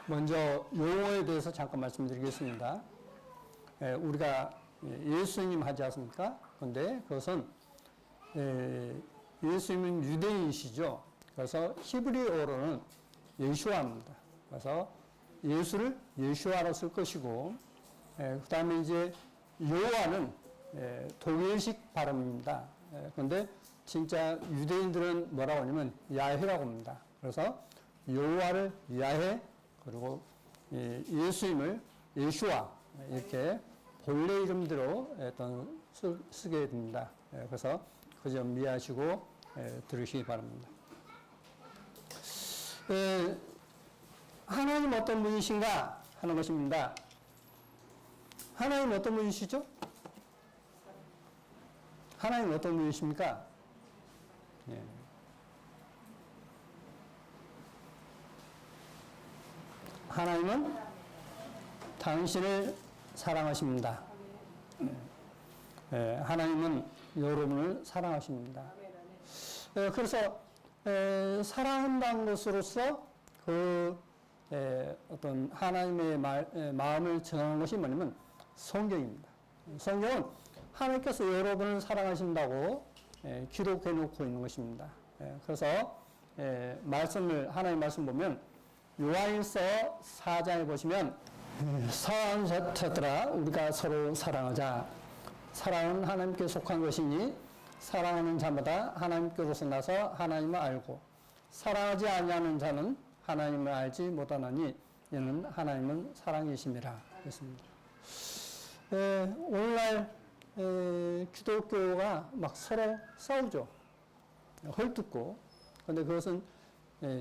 먼저 용어에 대해서 잠깐 말씀드리겠습니다. 우리가 예수님 하지 않습니까? 그런데 그것은 예수님은 유대인이시죠. 그래서 히브리어로는 예수아입니다. 그래서 예수를 예수아로 쓸 것이고, 그 다음에 이제 요한은 독일식 발음입니다. 그런데 진짜 유대인들은 뭐라고 하냐면 야훼라고 합니다. 그래서 여호와를 야훼, 그리고 예수님을 예수아, 이렇게 본래 이름대로 쓰게 됩니다. 그래서 그 점 이해하시고 들으시기 바랍니다. 하나님 어떤 분이신가 하는 것입니다. 하나님 어떤 분이시죠? 하나님 어떤 분이십니까? 하나님은 당신을 사랑하십니다. 하나님은 여러분을 사랑하십니다. 그래서 사랑한다는 것으로서 그 어떤 하나님의 마음을 정하는 것이 뭐냐면 성경입니다. 성경은 하나님께서 여러분을 사랑하신다고 기록해 놓고 있는 것입니다. 그래서 하나님 말씀 보면 요한일서 4장에 보시면 사랑하는 자들아 우리가 서로 사랑하자. 사랑은 하나님께 속한 것이니 사랑하는 자마다 하나님께로서 나서 하나님을 알고 사랑하지 아니하는 자는 하나님을 알지 못하나니 이는 하나님은 사랑이심이라 했습니다. 오늘날 기독교가 막 서로 싸우죠. 헐뜯고. 그런데 그것은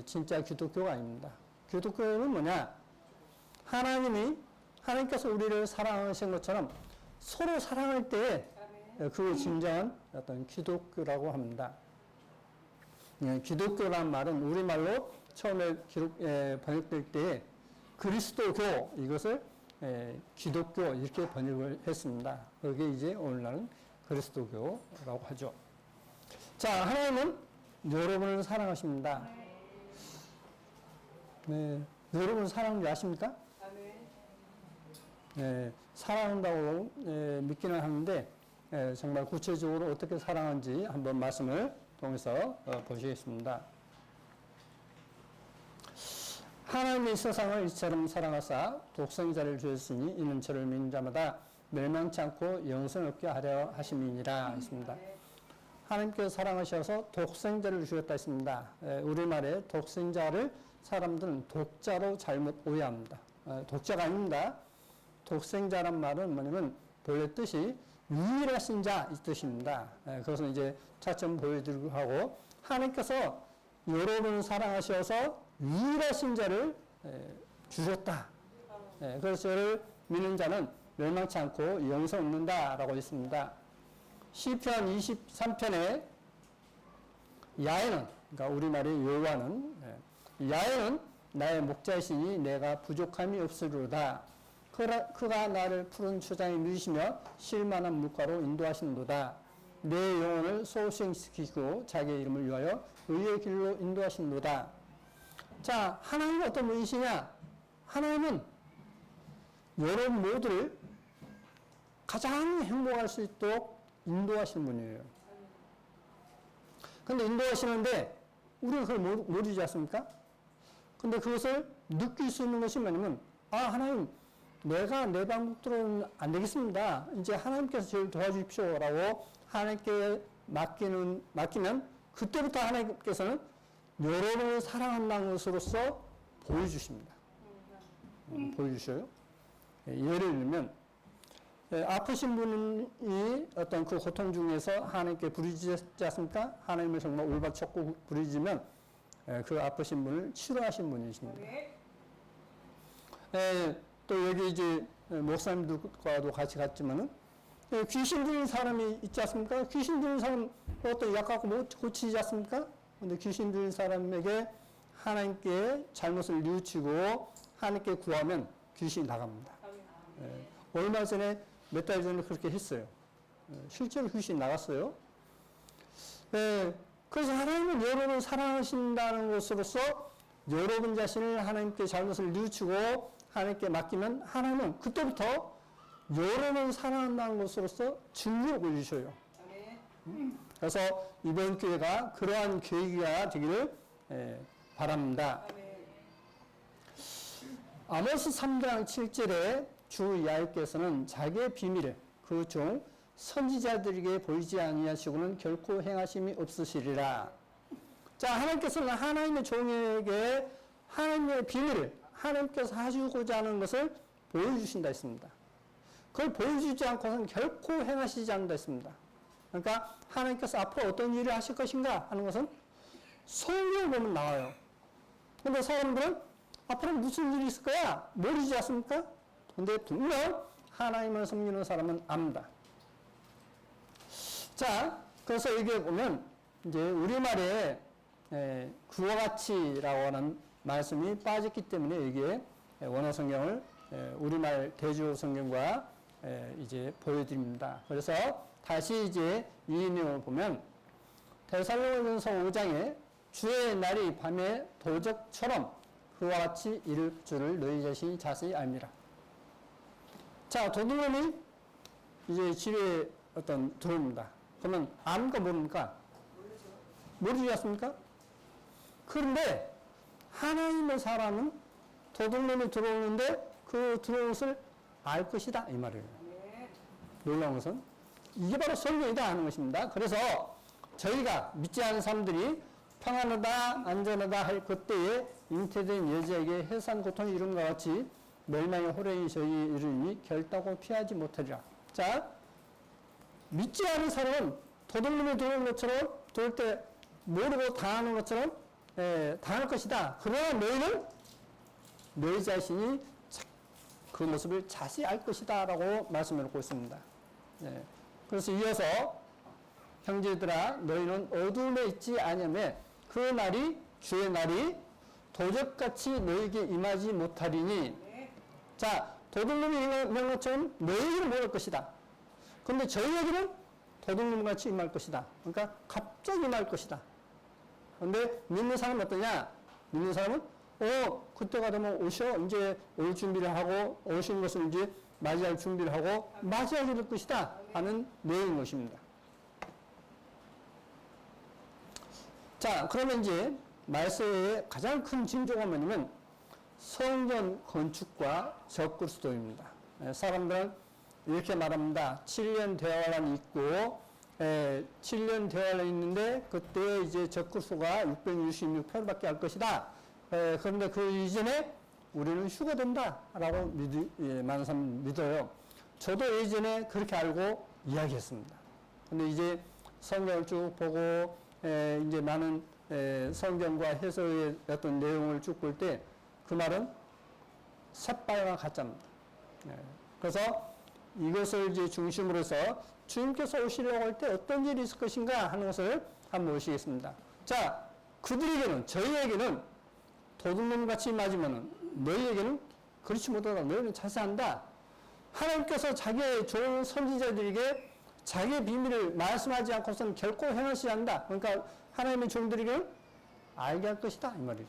진짜 기독교가 아닙니다. 기독교는 뭐냐? 하나님께서 우리를 사랑하신 것처럼 서로 사랑할 때 그게 진정한 어떤 기독교라고 합니다. 기독교란 말은 우리말로 처음에 번역될 때 그리스도교, 이것을 기독교 이렇게 번역을 했습니다. 그게 이제 오늘날은 그리스도교라고 하죠. 자, 하나님은 여러분을 사랑하십니다. 여러분 사랑하는지 아십니까? 사랑한다고 믿기는 하는데 정말 구체적으로 어떻게 사랑하는지 한번 말씀을 통해서 보시겠습니다. 하나님이 세상을 이처럼 사랑하사 독생자를 주셨으니 이는 저를 믿는 자마다 멸망치 않고 영생을 얻게 하려 하심이니라 했습니다. 하나님께서 사랑하셔서 독생자를 주셨다 했습니다. 우리말에 독생자를 사람들은 독자로 잘못 오해합니다. 독자가 아닙니다. 독생자란 말은 뭐냐면 본래 뜻이 유일하신 자 이 뜻입니다. 그것은 이제 차츰 보여드리고 하고, 하나님께서 여러분을 사랑하셔서 유일하신 자를 주셨다. 그래서 저를 믿는 자는 멸망치 않고 영생 얻는다라고 했습니다. 시편 23편에 야훼는, 그러니까 우리말의 여호와는, 야훼는 나의 목자이시니 내가 부족함이 없으리로다. 그가 나를 푸른 초장에 누이시며 쉴만한 물가로 인도하시는도다. 내 영혼을 소생시키고 자기의 이름을 위하여 의의 길로 인도하시는도다. 자, 하나님은 어떤 분이시냐? 하나님은 여러분 모두를 가장 행복할 수 있도록 인도하시는 분이에요. 근데 인도하시는데 우리가 그걸 모르지 않습니까? 근데 그것을 느낄 수 있는 것이 뭐냐면, 하나님, 내가 내 방법대로는 안 되겠습니다. 이제 하나님께서 저를 도와주십시오. 라고 하나님께 맡기면 그때부터 하나님께서는 여러분을 사랑한다는 것으로서 보여주십니다. 보여주셔요. 예를 들면, 아프신 분이 어떤 그 고통 중에서 하나님께 부르짖지 않습니까? 하나님을 정말 올바쳤고 부르짖으면 그 아프신 분을 치료하신 분이십니다. 또 여기 이제 목사님들과도 같이 갔지만은 귀신 들린 사람이 있지 않습니까? 귀신 들린 사람 어떤 약 갖고 못 고치지 않습니까? 근데 귀신 들린 사람에게 하나님께 잘못을 뉘우치고 하나님께 구하면 귀신이 나갑니다. 얼마 전에 몇 달 전에 그렇게 했어요. 실제로 귀신이 나갔어요. 그래서 하나님은 여러분을 사랑하신다는 것으로서 여러분 자신을 하나님께 잘못을 뉘우치고 하나님께 맡기면 하나님은 그때부터 여러분 사랑한다는 것으로서 증거를 보여주셔요. 그래서 이번 교회가 그러한 교회가 되기를 바랍니다. 아모스 3장 7절에 주 야훼께서는 자기의 비밀을 그 종 선지자들에게 보이지 아니하시고는 결코 행하심이 없으시리라. 자, 하나님께서는 하나님의 종에게 하나님의 비밀을 하나님께서 하시고자 하는 것을 보여주신다 했습니다. 그걸 보여주지 않고서는 결코 행하시지 않는다 했습니다. 그러니까 하나님께서 앞으로 어떤 일을 하실 것인가 하는 것은 성경을 보면 나와요. 근데 사람들은 앞으로 무슨 일이 있을 거야? 모르지 않습니까? 근데 분명 하나님을 섬기는 사람은 압니다. 자, 그래서 여기에 보면 이제 우리말에 그와 같이라고 하는 말씀이 빠졌기 때문에 여기에 원어 성경을 우리말 대조 성경과 이제 보여드립니다. 그래서 다시 이제 이 내용을 보면 데살로니가전서 5장에 주의 날이 밤에 도적처럼 그와 같이 이를 줄을 너희 자신이 자세히 압니다. 자, 도둑놈이 이제 집에 들어옵니다. 그러면 압니까 모릅니까? 모르지 않습니까? 그런데 하나님의 사람은 도둑놈이 들어오는데 그 들어온 것을 알 것이다 이 말이에요. 놀라운 것은 이게 바로 성경이다 하는 것입니다. 그래서 저희가 믿지 않는 사람들이 평안하다 안전하다 할 그때에 잉태된 여자에게 해산 고통이 이룬 것 같이 멸망의 호련이 저희에 이르니 결단코 피하지 못하리라. 자, 믿지 않은 사람은 도둑놈이 들어온 것처럼 들어올 때 모르고 당하는 것처럼 당할 것이다. 그러나 너희는 너희 자신이 그 모습을 자세히 알 것이다 라고 말씀을 놓고 있습니다. 그래서 이어서 형제들아 너희는 어둠에 있지 아니하며 그 날이 주의 날이 도적같이 너희에게 임하지 못하리니. 자, 도둑놈이 임한 것처럼 너희에게는 못할 것이다. 그런데 저희에게는 도둑놈같이 임할 것이다. 그러니까 갑자기 임할 것이다. 그런데 믿는 사람은 어떠냐? 믿는 사람은 그때가 되면 오셔 이제 올 준비를 하고 오신 것을 이제 맞이할 준비를 하고 맞이하게 될 것이다 하는 내용인 것입니다. 자, 그러면 이제 말세의 가장 큰 징조가 뭐냐면 성전 건축과 적그리스도입니다. 사람들은 이렇게 말합니다. 7년 대환란이 있고 7년 대환란이 있는데 그때 이제 적그리스도가 666편밖에 할 것이다. 그런데 그 이전에 우리는 휴거된다 라고 많은 사람 믿어요. 저도 예전에 그렇게 알고 이야기했습니다. 근데 이제 성경을 쭉 보고 이제 많은 성경과 해석의 어떤 내용을 쭉 볼 때 그 말은 새빨간 가짜입니다. 그래서 이것을 이제 중심으로 해서 주님께서 오시려고 할 때 어떤 일이 있을 것인가 하는 것을 한번 보시겠습니다. 자, 그들에게는 저희에게는 도둑놈 같이 맞으면은 너희에게는 그렇지 못하다. 너희는 자세한다. 하나님께서 자기의 좋은 선지자들에게 자기의 비밀을 말씀하지 않고서는 결코 행하시지 않는다. 그러니까 하나님의 종들에게는 알게 할 것이다 이 말이죠.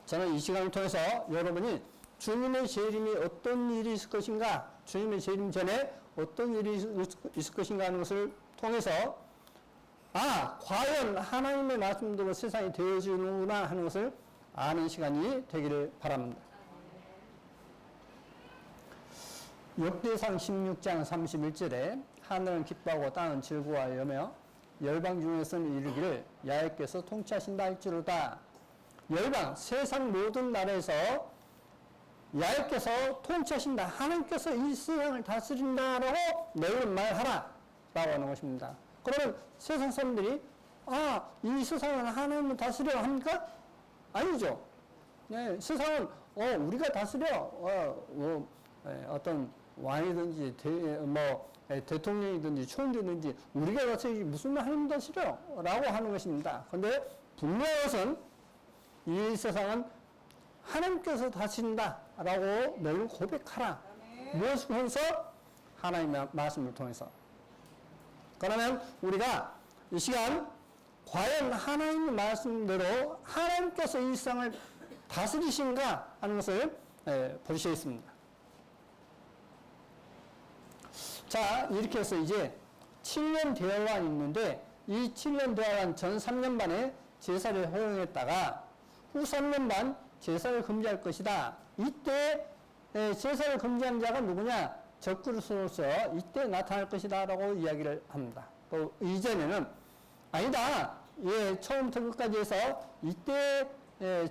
저는 이 시간을 통해서 여러분이 주님의 재림이 어떤 일이 있을 것인가, 주님의 재림 전에 어떤 일이 있을 것인가 하는 것을 통해서 과연 하나님의 말씀대로 세상이 되어지는구나 하는 것을 아는 시간이 되기를 바랍니다. 역대상 16장 31절에 하늘은 기뻐하고 땅은 즐거워하며 열방 중에서는 이르기를 야훼께서 통치하신다 할지로다. 열방 세상 모든 나라에서 야훼께서 통치하신다. 하나님께서 이 세상을 다스린다라고 너희는 말하라 라고 하는 것입니다. 그러면 세상 사람들이 이 세상을 하나님은 다스려 합니까? 아니죠. 네, 세상은 우리가 다스려 어떤 왕이든지 대통령이든지 총리든지 우리가 다스리지 무슨 하나님 다스려 라고 하는 것입니다. 그런데 분명한 것은 이 세상은 하나님께서 다스린다 라고 너희는 고백하라. 무엇을 통해서? 하나님의 말씀을 통해서. 그러면 우리가 이 시간 과연 하나님의 말씀대로 하나님께서 이 세상을 다스리신가 하는 것을 볼 수 있습니다. 자, 이렇게 해서 이제 7년 대화가 있는데 이 7년 대화는 전 3년 반에 제사를 허용했다가 후 3년 반 제사를 금지할 것이다. 이때 제사를 금지한 자가 누구냐? 적그리스도로서 이때 나타날 것이다 라고 이야기를 합니다. 또 이전에는 아니다. 예, 처음부터 끝까지 해서 이때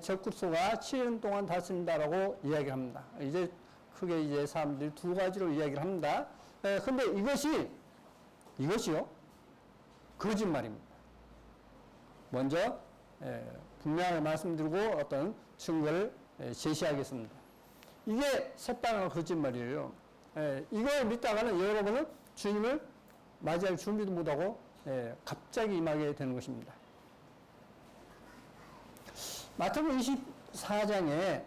적그리스도가 7년 동안 다스린다라고 이야기를 합니다. 이제 크게 이제 사람들이 두 가지로 이야기를 합니다. 근데 이것이요 거짓말입니다. 먼저 분명하게 말씀드리고 어떤 증거를 제시하겠습니다. 이게 새빨간 거짓말이에요. 이걸 믿다가는 여러분은 주님을 맞이할 준비도 못하고 갑자기 임하게 되는 것입니다. 마태복음 24장에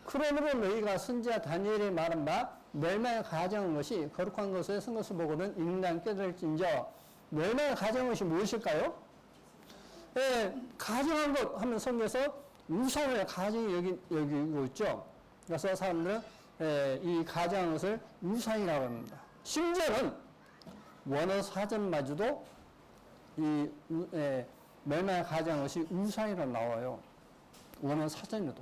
그러므로 너희가 선지자 다니엘이 말한 바 멸망을 가정한 것이 거룩한 것을 쓴 것을 보고는 인간 깨달을진저 멸망을 가정한 것이 무엇일까요? 가정한 것 하면 성경에서 우상을 가정히 여기고 있죠. 그래서 사람들은 이 가정한 것을 우상이라고 합니다. 심지어는 원어 사전마저도 이 멸망을 가정한 것이 우상이라고 나와요. 원어 사전에도.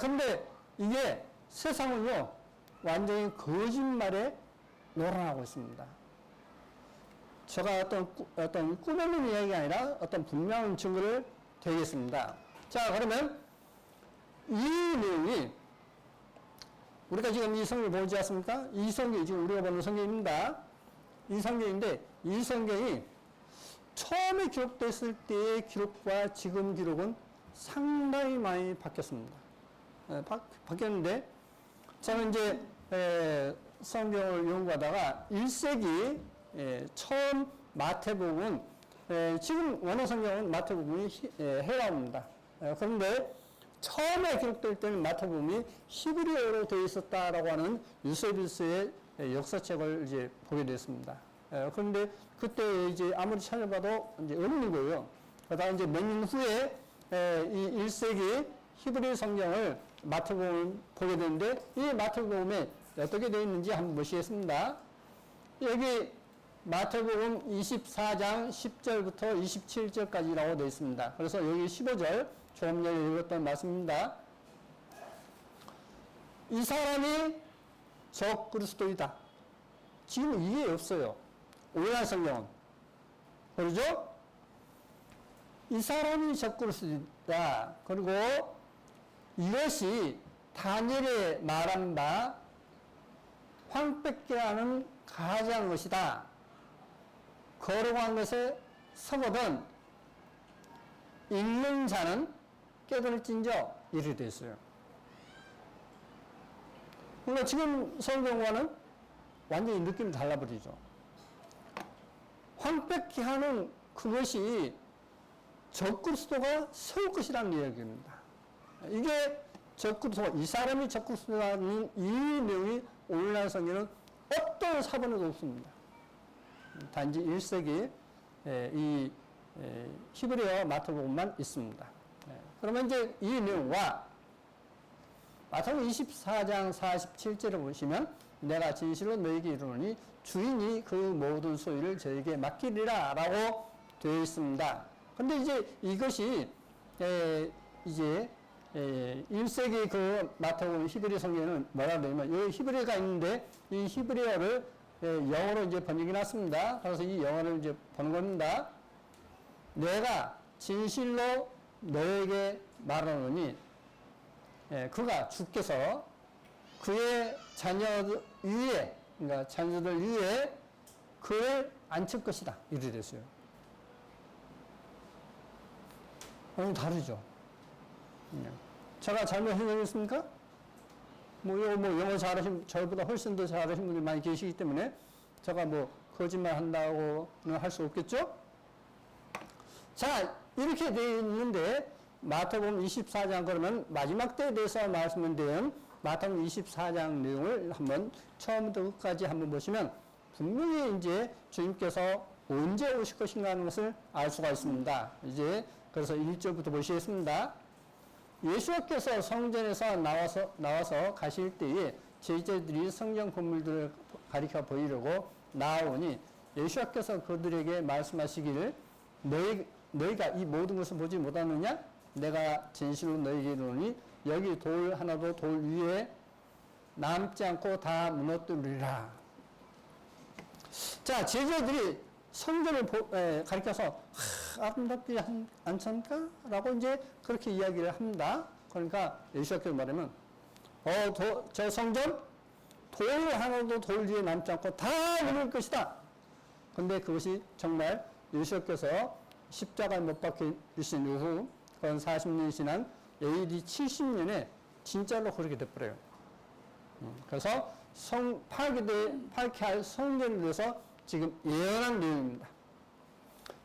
근데 이게 세상은요 완전히 거짓말에 놀아나고 있습니다. 제가 어떤 꾸며놓은 이야기가 아니라 어떤 분명한 증거를 드리겠습니다. 자, 그러면 이 내용이 우리가 지금 이 성경을 보지 않습니까? 이 성경이 지금 우리가 보는 성경입니다. 이 성경인데 이 성경이 처음에 기록됐을 때의 기록과 지금 기록은 상당히 많이 바뀌었습니다. 바뀌었는데 저는 이제 성경을 연구하다가 1세기 처음 마태복음은 지금 원어 성경은 마태복음이 헬라어입니다. 그런데 처음에 기록될 때는 마태복음이 히브리어로 되어 있었다라고 하는 유세비우스의 역사책을 이제 보게 됐습니다. 그런데 그때 이제 아무리 찾아봐도 이제 없는 거예요. 그러다가 이제 몇 년 후에 이 1세기 히브리 성경을 마태복음을 보게 되는데 이 마태복음에 어떻게 되어 있는지 한번 보시겠습니다. 여기 마태복음 24장 10절부터 27절까지라고 되어 있습니다. 그래서 여기 15절 조금 전에 읽었던 말씀입니다. 이 사람이 적그리스도이다. 지금 이게 없어요. 오해한 성경은. 그러죠? 이 사람이 적그리스도이다. 그리고 이것이 다니엘의 말한 바 황폐케 하는 가장 것이다. 거룩한 것에 서거든 읽는 자는 깨달을진저 이렇게 되어 있어요. 그러니까 지금 성경과는 완전히 느낌이 달라버리죠. 황폐케 하는 그것이 적그리스도가 세울 것이라는 이야기입니다. 이게 적그리스도, 이 사람이 적그리스도라는 이 내용이 오늘날 성경은 어떤 사본에도 없습니다. 단지 1세기 이 히브리어 마태복음만 있습니다. 그러면 이제 이 내용과 마태복음 24장 47절을 보시면 내가 진실로 너에게 이르노니 주인이 그 모든 소유를 저에게 맡기리라 라고 되어 있습니다. 근데 이제 이것이 이제 1세기 그 마태복음 히브리 성경에는 뭐라 그러냐면 여기 히브리어가 있는데 이 히브리어를 영어로 이제 번역이 났습니다. 그래서 이 영어를 이제 보는 겁니다. 내가 진실로 너에게 말하노니 그가 주께서 그의 자녀들 위에 그러니까 자녀들 위에 그를 앉힐 것이다. 이렇게 됐어요. 오늘 다르죠. 제가 잘못 해석했습니까? 뭐 영어 잘하신, 저보다 훨씬 더 잘하신 분들이 많이 계시기 때문에 제가 뭐 거짓말 한다고는 할 수 없겠죠? 자, 이렇게 되어 있는데 마태복음 24장 그러면 마지막 때에 대해서 말씀을 드린 마태복음 24장 내용을 한번 처음부터 끝까지 한번 보시면 분명히 이제 주님께서 언제 오실 것인가 하는 것을 알 수가 있습니다. 이제 그래서 1절부터 보시겠습니다. 예수께서 성전에서 나와서 가실 때에 제자들이 성경 건물들을 가리켜 보이려고 나아오니 예수께서 그들에게 말씀하시기를 너희가 이 모든 것을 보지 못하느냐? 내가 진실로 너희에게 이르노니 여기 돌 하나도 돌 위에 남지 않고 다 무너뜨리리라. 자, 제자들이 성전을 가리켜서 아름답지 않습니까? 라고 이제 그렇게 이야기를 합니다. 그러니까 예수께서 말하면 저 성전 돌 하나도 돌 위에 남지 않고 다 무너질 것이다. 근데 그것이 정말 예수께서 십자가에 못 박히신 이후 건 40년이 지난 AD 70년에 진짜로 그렇게 돼버려요. 그래서 파괴할 성전에 대해서 지금 예언한 내용입니다.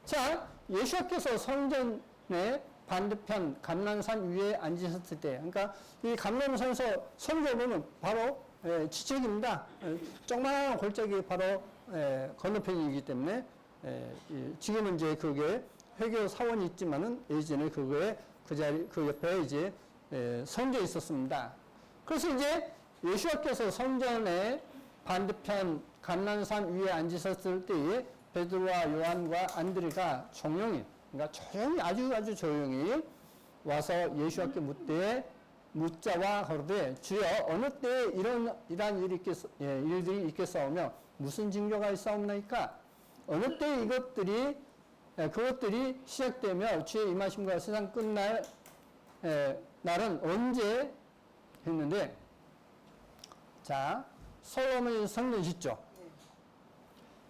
자, 예수께서 성전의 반대편 감람산 위에 앉으셨을 때, 그러니까 이 감람산에서 성전을 보면 바로 지책입니다. 조그마한 골짜기 바로 건너편이기 때문에 지금은 이제 그게 회교 사원이 있지만은 예전에 그거에 그 옆에 이제 성전이 있었습니다. 그래서 이제 예수께서 성전의 반대편 감람산 위에 앉으셨을 때에 베드로와 요한과 안드레가 조용히, 그러니까 조용히 아주 조용히 와서 예수께 묻자와 거르되 주여 어느 때에 이러한 일들이 있겠사오며 무슨 징조가 있사옵나이까? 어느 때에 그것들이 시작되며 주의 임하심과 세상 끝날 날은 언제 했는데, 자, 솔로몬이 성전 짓죠.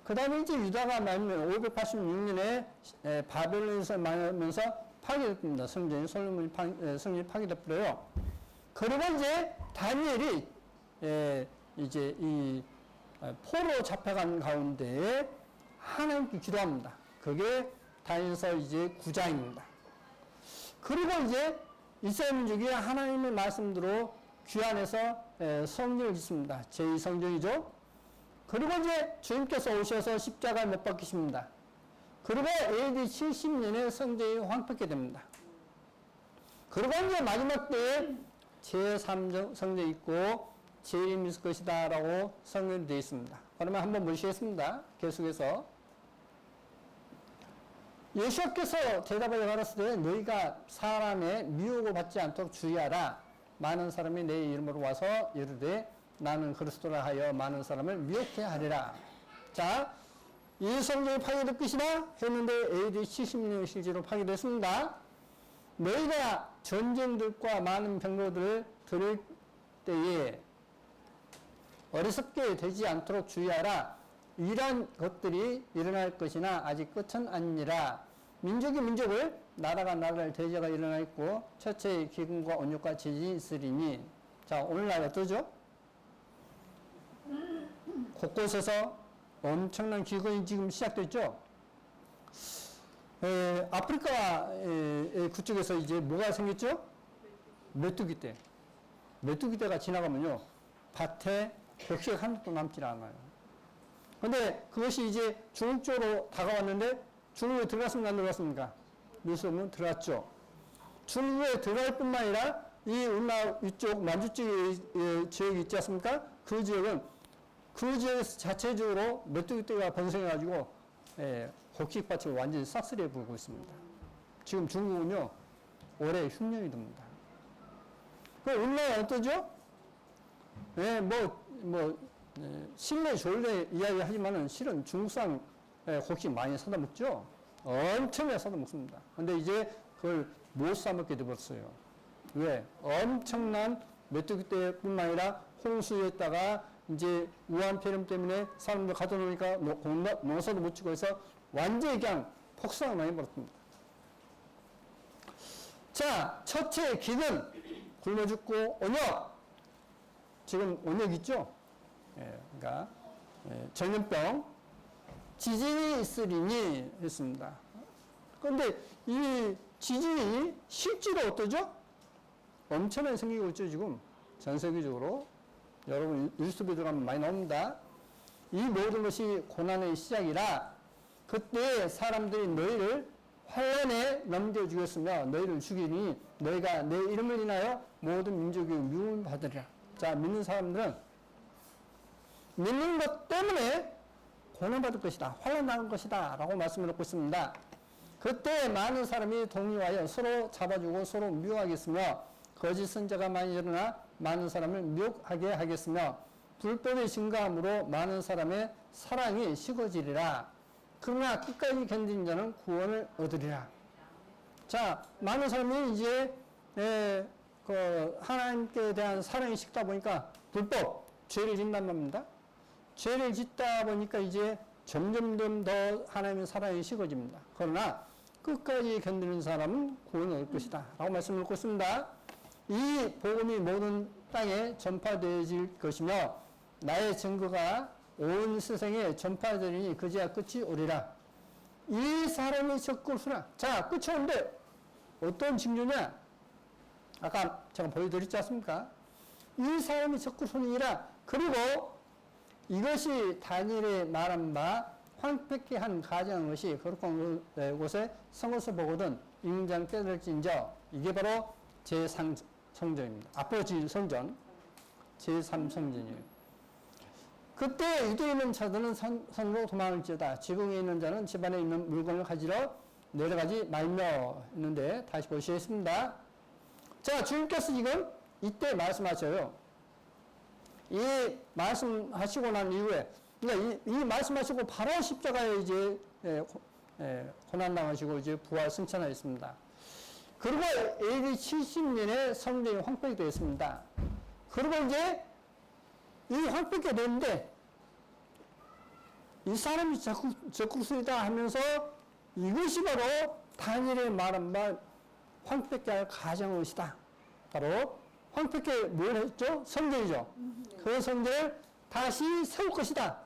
그 다음에 이제 유다가 말면 586년에 바벨론에서 말하면서 파괴됐습니다. 솔로몬이 성전이 파괴됐고요. 그리고 이제 다니엘이 이제 이 포로 잡혀간 가운데에 하나님께 기도합니다. 그게 다니엘서 이제 9장입니다. 그리고 이제 이스라엘 민족이 하나님의 말씀대로 귀환해서 성전을 짓습니다. 제2성전이죠. 그리고 이제 주님께서 오셔서 십자가에 못 박히십니다. 그리고 AD 70년에 성전이 황폐하게 됩니다. 그리고 이제 마지막 때에 제3성전이 있고 재림이 있을 것이다 라고 성경이 되어 있습니다. 그러면 한번 보시겠습니다. 계속해서 예수께서 대답하여 가라사대 너희가 사람의 미혹을 받지 않도록 주의하라. 많은 사람이 내 이름으로 와서 이르되 나는 그리스도라 하여 많은 사람을 미혹해 하리라. 자, 이 성전이 파괴될 것이다 했는데 AD 70년 실제로 파괴됐습니다. 너희가 전쟁들과 많은 병거들을 들을 때에 어리석게 되지 않도록 주의하라. 이러한 것들이 일어날 것이나 아직 끝은 아니니라. 민족이 민족을, 나라가 나라를 대제가 일어나 있고 첫째의 기근과 온유과 지진이 있으리니. 자, 오늘날 어떠죠? 곳곳에서 엄청난 기근이 지금 시작됐죠. 아프리카의 그쪽에서 이제 뭐가 생겼죠? 메뚜기 떼. 메뚜기 떼가 지나가면요, 밭에 곡식 하나도 남질 않아요. 근데 그것이 이제 중국 쪽으로 다가왔는데 중국에 들어갔습니까? 안 들어갔습니까? 뉴스 보면 들어갔죠. 중국에 들어갈 뿐만 아니라 이 우리나라 이쪽 만주 쪽의 지역이 있지 않습니까? 그 지역은 그 지역 자체적으로 메뚜기떼가 번성해가지고 곡식밭을 완전히 싹쓸이해 부르고 있습니다. 지금 중국은요, 올해 흉년이 됩니다. 우리나라 어떠죠? 실내 졸래 이야기 하지만은 실은 중국산 곡식 많이 사다 먹죠? 엄청나게 사다 먹습니다. 근데 이제 그걸 못 사먹게 되었어요. 왜? 엄청난 메뚜기떼 뿐만 아니라 홍수에다가 이제 우한폐렴 때문에 사람들 가둬놓으니까 농사도 못 치고 해서 완전히 그냥 폭삭을 많이 벌었습니다. 자, 첫째 기근, 굶어 죽고 온역. 지금 온역 있죠? 그러니까 전염병, 지진이 있으리니 했습니다. 그런데 이 지진이 실제로 어떠죠? 엄청나게 생기고 있죠, 지금. 전 세계적으로. 여러분 유튜브에 들어가면 많이 나옵니다. 이 모든 것이 고난의 시작이라 그때 사람들이 너희를 환란에 넘겨주겠으며 너희를 죽이니 너희가 내 이름을 인하여 모든 민족이 미움을 받으리라. 자, 믿는 사람들은 믿는 것 때문에 고난받을 것이다. 환난당할 것이다. 라고 말씀을 하고 있습니다. 그때 많은 사람이 동요하여 서로 잡아주고 서로 미워하겠으며 거짓 선자가 많이 일어나 많은 사람을 미혹하게 하겠으며 불법의 증가함으로 많은 사람의 사랑이 식어지리라. 그러나 끝까지 견딘 자는 구원을 얻으리라. 자, 많은 사람이 이제 하나님께 대한 사랑이 식다 보니까 불법, 죄를 짓단 말입니다. 죄를 짓다 보니까 이제 점점점 더 하나님의 사랑이 식어집니다. 그러나 끝까지 견디는 사람은 구원을 얻을 것이다. 라고 말씀을 놓고 있습니다. 이 복음이 모든 땅에 전파되어질 것이며 나의 증거가 온 세상에 전파되리니 그제야 끝이 오리라. 이 사람이 적그리스도라. 자, 끝이 오는데 어떤 징조냐? 아까 제가 보여드렸지 않습니까? 이 사람이 적그리스도니라. 그리고 이것이 다니엘의 말한 바 황폐케 한 가정한 것이 거룩한 곳에 성어서 보거든 인자는 깨달을진저. 이게 바로 제3성전입니다. 앞으로 질 성전 제3성전이에요. 그때 유대에 있는 자들은 산으로 도망을지어다. 지붕에 있는 자는 집안에 있는 물건을 가지러 내려가지 말며 했는데 다시 보시겠습니다. 자, 주님께서 지금 이때 말씀하셔요. 이 말씀하시고 난 이후에, 그러니까 이 말씀하시고 바로 십자가에 이제 고난당하시고 이제 부활 승천하였습니다. 그리고 AD 70년에 성전이 황폐가 되었습니다. 그리고 이제 이 황폐가 됐는데 이 사람이 적그리스도이다 하면서 이것이 바로 다니엘의 말한 말 황폐케 할 가정의 것이다. 바로 황폐케 뭘 했죠? 성전이죠. 그 성전을 다시 세울 것이다.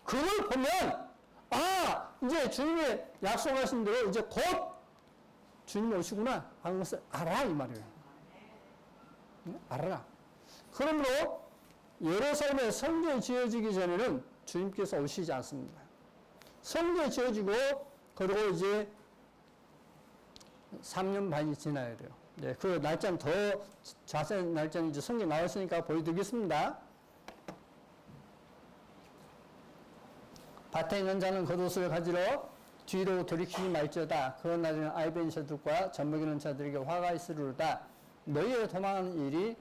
그걸 보면 이제 주님이 약속하신 대로 이제 곧 주님이 오시구나 하는 것을 알아 이 말이에요. 알아라. 그러므로 예루살렘에 성전이 지어지기 전에는 주님께서 오시지 않습니다. 성전이 지어지고 그리고 이제 3년 반이 지나야 돼요. 네, 그 날짜는 더 자세한 날짜는 이제 성경에 나왔으니까 보여드리겠습니다. 밭에 있는 자는 겉옷을 가지러 뒤로 돌이키지 말지어다. 그 날에는 아이벤 자들과 젖먹이는 자들에게 화가 있으리로다. 너희의 도망하는 일이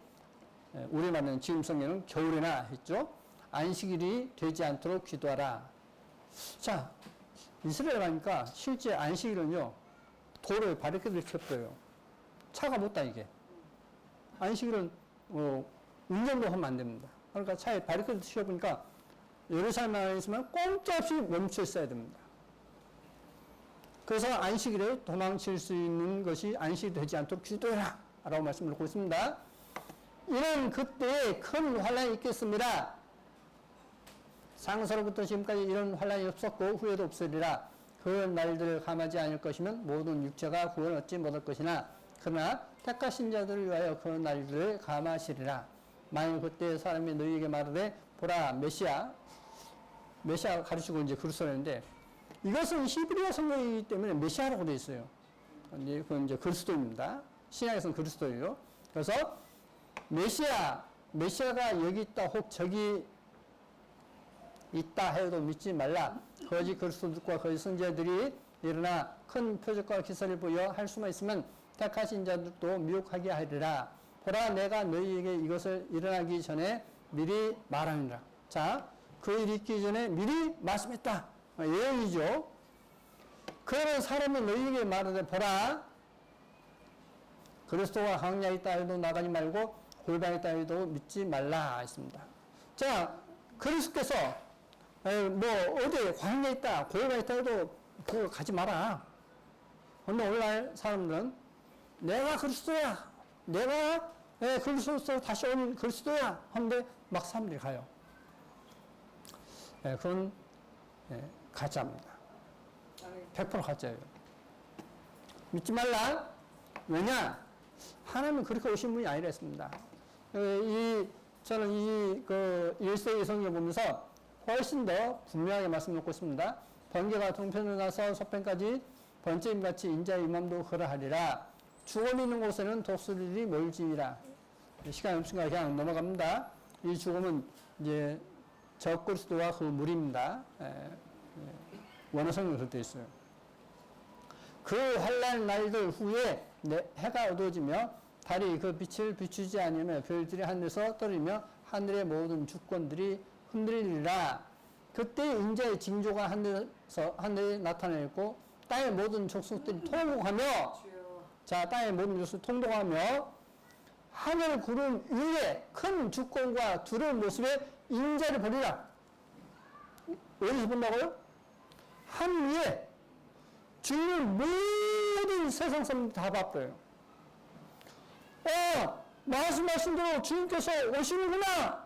우리말은 지금 성경은 겨울에나 했죠. 안식일이 되지 않도록 기도하라. 자, 이스라엘 가니까 실제 안식일은요, 도로에 바리케이드를 쳤어요. 차가 못 다니게. 안식일은 운전도 하면 안 됩니다. 그러니까 차에 바리케이드 치워보니까 예루살렘 안에 있으면 꼼짝없이 멈춰 있어야 됩니다. 그래서 안식일에 도망칠 수 있는 것이 안식이 되지 않도록 기도해라 라고 말씀을 놓고 있습니다. 이는 그때에 큰 환란이 있겠습니다. 상서로부터 지금까지 이런 환란이 없었고 후에도 없으리라. 그 날들을 감하지 않을 것이면 모든 육체가 구원을 얻지 못할 것이나 그러나 택하신 자들을 위하여 그 날들을 감하시리라. 만일 그때 사람이 너희에게 말하되 보라 메시아 가르치고 이제 그리스도인데 이것은 히브리어 성경이기 때문에 메시아라고 되어 있어요. 그건 이제 그리스도입니다. 신약에서는 그리스도예요. 그래서 메시아가 여기 있다 혹 저기 있다 해도 믿지 말라. 거짓 그리스도들과 거짓 선지자들이 일어나 큰 표적과 기사를 보여 할 수만 있으면 택하신 자들도 미혹하게 하리라. 보라 내가 너희에게 이것을 일어나기 전에 미리 말하니라. 자, 그 일이 있기 전에 미리 말씀했다. 예언이죠. 그러면 사람은 너희에게 말하되 보라 그리스도가 광야에 있다 해도 나가지 말고 골방에 있다 해도 믿지 말라 했습니다. 자, 그리스도께서 어디 광야에 있다 골방에 있다 해도 그거 가지 마라. 근데 오늘날 사람들은 내가 그리스도야, 내가 그리스도로서 다시 온 그리스도야 하는데 막 사람들이 가요. 그건 가짜입니다. 100% 가짜예요. 믿지 말라. 왜냐? 하나님은 그렇게 오신 분이 아니라 했습니다. 저는 이 1세기 성경 보면서 훨씬 더 분명하게 말씀 놓고 있습니다. 번개가 동편을 나서 서편까지 번쩍임같이 인자의 임함도 그러하리라. 죽음이 있는 곳에는 독수리들이 몰지니라. 시간이 없으니까 그냥 넘어갑니다. 이 죽음은 이제 적그리스도와 그 무리입니다. 원어성으로 그렇게 되어 있어요. 그 환난 날들 후에 해가 어두워지며 달이 그 빛을 비추지 않으며 별들이 하늘에서 떨어지며 하늘의 모든 주권들이 흔들리리라. 그때 인자의 징조가 하늘에 나타내고 땅의 모든 족속들이 통곡하며, 자, 땅의 모든 족속들이 통곡하며 하늘 구름 위에 큰 주권과 두려운 모습에 인자를 보리라. 어디서 본다고요? 하늘 위에 주인을 모든 세상 사람들이 다 바빠요. 말씀하신 대로 주인께서 오시는구나.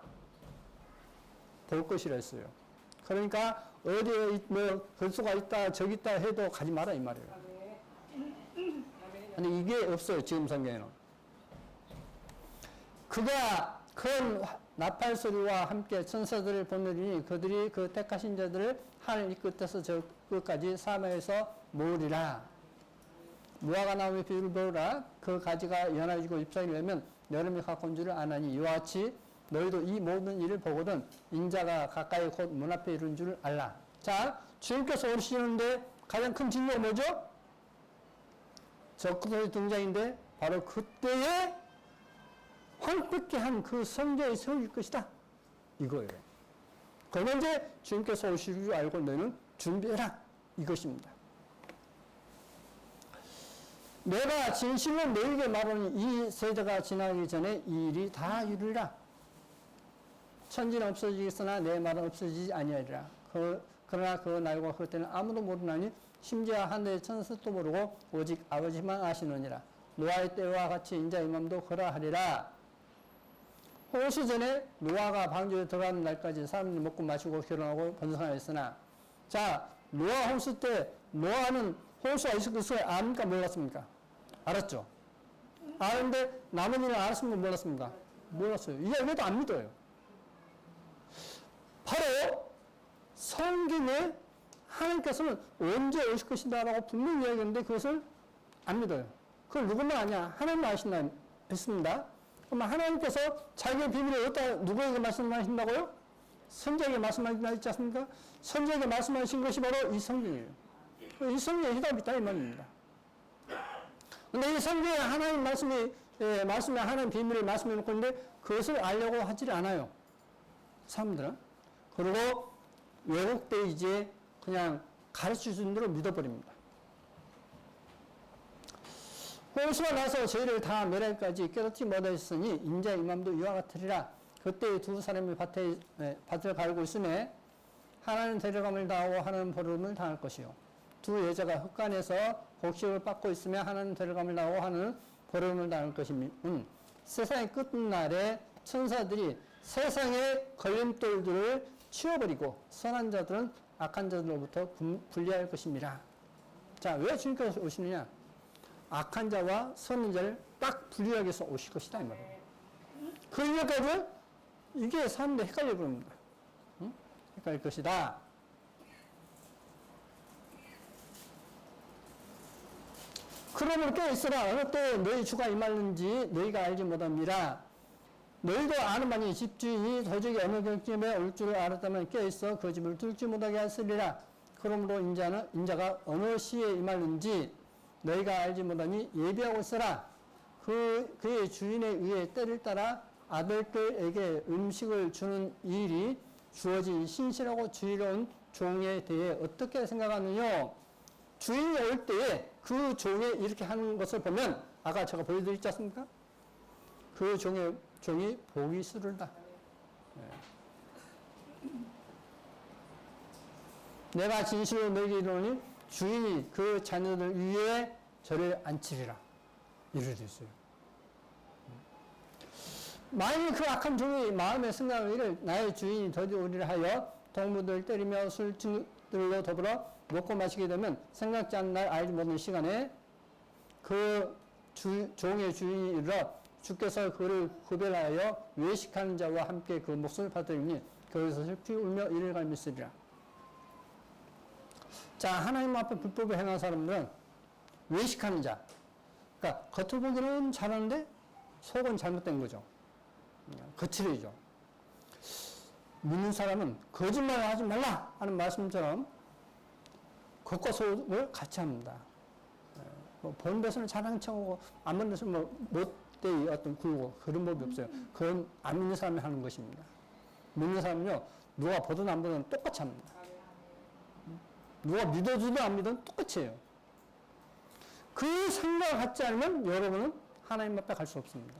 볼 것이라 했어요. 그러니까 어디에 뭐 걸수가 있다 저기 있다 해도 가지 마라 이 말이에요. 근데 이게 없어요 지금 성경에는. 그가 큰 나팔 소리와 함께 천사들을 보내리니 그들이 그 택하신 자들을 하늘 이 끝에서 저 끝까지 사막에서 모으리라. 무화과 나무의 비율을 보라. 그 가지가 연해지고 잎사귀 내면 여름이 가까운 줄을 아나니 이와 같이 너희도 이 모든 일을 보거든 인자가 가까이 곧 문 앞에 이른 줄을 알라. 자, 주님께서 오시는데 가장 큰 징조가 뭐죠? 적그리스도의 등장인데 바로 그때에 황폐케 한 그 성전이 세워질 것이다. 이거예요. 그러면 이제 주님께서 오실 줄 알고 너희는 준비해라. 이것입니다. 내가 진실로 너희에게 말하니 이 세대가 지나기 전에 이 일이 다 이루리라. 천지는 없어지겠으나 내 말은 없어지지 아니하리라. 그러나 그 날과 그 때는 아무도 모르나니 심지어 하늘의 천사도 모르고 오직 아버지만 아시느니라. 노아의 때와 같이 인자의 임함도 그러하리라. 홍수 전에 노아가 방주에 들어가는 날까지 사람들이 먹고 마시고 결혼하고 번성하였으나, 자, 노아 홍수 때 노아는 홍수가 있을 것을 압니까 몰랐습니까? 알았죠? 아는데 나머지는 알았습니까 몰랐습니까? 몰랐어요. 이야기도 안 믿어요. 바로 성경에 하나님께서는 언제 오실 것이다라고 분명히 이야기했는데 그것을 안 믿어요. 그걸 누구만 아냐? 하나님만 아신다 했습니다. 그럼 하나님께서 자기의 비밀을 어디다 누구에게 말씀하신다고요? 선지자에게 말씀하신다 했지 않습니까? 선지자에게 말씀하신 것이 바로 이 성경이에요. 이 성경에 해답이 있다 이 말입니다. 근데 이 성경에 하나님 말씀에 하나님 비밀을 말씀해 놓고 있는데 그것을 알려고 하질 않아요. 사람들은. 그리고 왜곡돼 이제 그냥 가르쳐 준 대로 믿어버립니다. 홍수가 나서 저희를 다 멸하기까지 깨닫지 못하였으니 인자의 임함도 이와 같으리라. 그때 두 사람이 밭을 갈고 있음에 하나는 데려감을 당하고 하나는 버림을 당할 것이요. 두 여자가 흑간에서 곡식을 빻고 있으며 하나는 데려감을 당하고 하나는 버림을 당할 것이니 세상의 끝날에 천사들이 세상의 걸림돌들을 치워버리고 선한 자들은 악한 자들로부터 분리할 것입니다. 자, 왜 주님께서 오시느냐? 악한 자와 선한 자를 딱 분리하기 위해서 오실 것이다 이 말이에요. 그 이유까지 이게 사람들이 헷갈려 버립니다. 응? 헷갈릴 것이다. 그러므로 깨어있으라. 어느 때 너희 주가 임하는지 너희가 알지 못합니다. 너희도 아는 바니 집주인이 도적이 어느 경쯤에 올 줄을 알았다면 깨어있어 그 집을 뚫지 못하게 하시리라. 그러므로 인자가 어느 시에 임하는지 너희가 알지 못하니 예비하고 있으라. 그의 주인에 의해 때를 따라 아들들에게 음식을 주는 일이 주어진 신실하고 주의로운 종에 대해 어떻게 생각하느냐? 주인이 올 때에 그 종이 이렇게 하는 것을 보면 아까 제가 보여드렸지 않습니까? 그 종이 복이 있으리라. 내가 진실로 너희에게 이르노니 주인이 그 자녀들 위에 저를 앉히리라. 이렇게 되어 있어요. 만일 그 악한 종이 마음에 생각하기를 나의 주인이 더디 오리라 하여 동무들 때리며 술들로 더불어 먹고 마시게 되면 생각지 않는 날 알지 못하는 시간에 그 종의 주인이 이르러 주께서 그를 구별하여 외식하는 자와 함께 그 몫을 받으리니 거기서 슬피 울며 이를 갈미으리라. 자, 하나님 앞에 불법을 행한 사람들은 외식하는 자. 그러니까 겉을 보기는 잘하는데 속은 잘못된 거죠. 거칠어지죠. 믿는 사람은 거짓말을 하지 말라 하는 말씀처럼 겉과 속을 같이 합니다. 뭐 본 데서는 잘하는 척하고 안 본 데서는 뭐 못되이 어떤 굴고 그런 법이 없어요. 그건 안 믿는 사람이 하는 것입니다. 믿는 사람은요, 누가 보든 안 보든 똑같이 합니다. 누가 믿어주든 안 믿어도 똑같이 해요. 그 생각을 갖지 않으면 여러분은 하나님 앞에 갈 수 없습니다.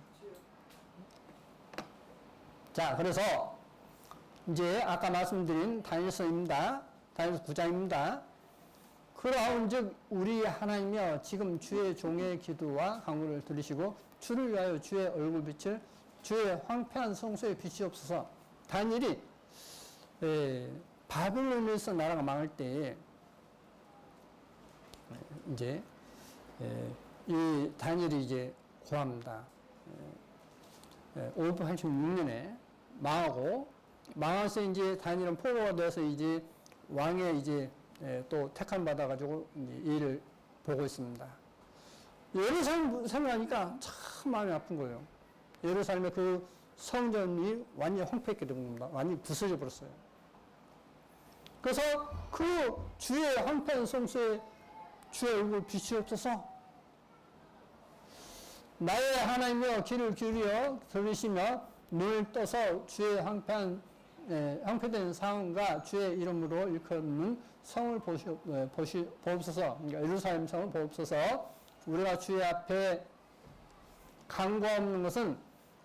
자, 그래서 이제 아까 말씀드린 다니엘서입니다. 다니엘서 9장입니다. 그러한즉 우리 하나님이여 지금 주의 종의 기도와 간구를 들으시고 주를 위하여 주의 얼굴빛을 주의 황폐한 성소에 비추옵소서. 다니엘이 바벨론에서 나라가 망할 때 이제 이 다니엘이 이제 고합니다. 586년에 망하고 망해서 이제 다니엘은 포로가 돼서 이제 왕의 이제 또 택함 받아가지고 이제 일을 보고 있습니다. 예루살렘 생각하니까 참 마음이 아픈 거예요. 예루살렘의 그 성전이 완전히 황폐했게 된 겁니다. 완전히 부서져 버렸어요. 그래서 그 주의 황폐한 성소에 주의 얼굴 비추옵소서. 나의 하나님이여 귀를 기울여 들으시며 눈을 떠서 주의 황폐된 상황과 주의 이름으로 일컫는 성을 보옵소서. 그러니까 예루살렘 성을 보옵소서. 우리가 주의 앞에 간구하는 것은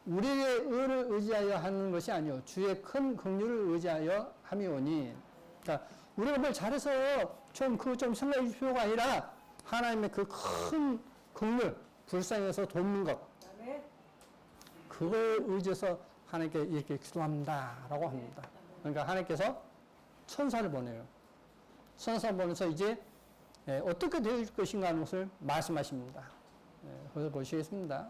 우리의 의를 의지하여 하는 것이 아니요 주의 큰 긍휼을 의지하여 함이오니. 그러니까 우리가 뭘 잘해서 좀 생각해 줄 필요가 아니라 하나님의 그 큰 긍휼, 불쌍해서 돕는 것, 그걸 의지해서 하나님께 이렇게 기도합니다라고 합니다. 그러니까 하나님께서 천사를 보내요. 천사를 보내서 이제 어떻게 될 것인가 하는 것을 말씀하십니다. 그래서 보시겠습니다.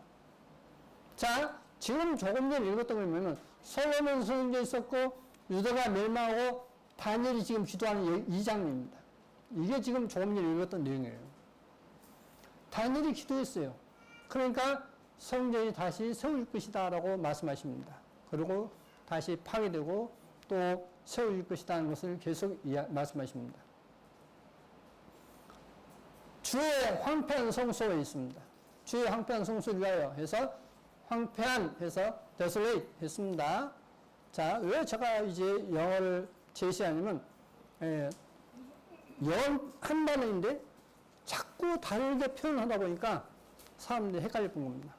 자, 지금 조금 전에 읽었던 걸 보면 솔로몬 성전에 있었고 유다가 멸망하고 다니엘이 지금 기도하는 이 장면입니다. 이게 지금 조금 전에 읽었던 내용이에요. 다니엘이 기도했어요. 그러니까 성전이 다시 세워질 것이다 라고 말씀하십니다. 그리고 다시 파괴되고 또 세워질 것이다 하는 것을 계속 말씀하십니다. 주의 황폐한 성소에 있습니다. 주의 황폐한 성소를 위하여 해서 황폐한 해서 desolate 했습니다. 자, 왜 제가 이제 영어를 제시하냐면 영어 한 단어인데 자꾸 다르게 표현하다 보니까 사람들이 헷갈릴 겁니다.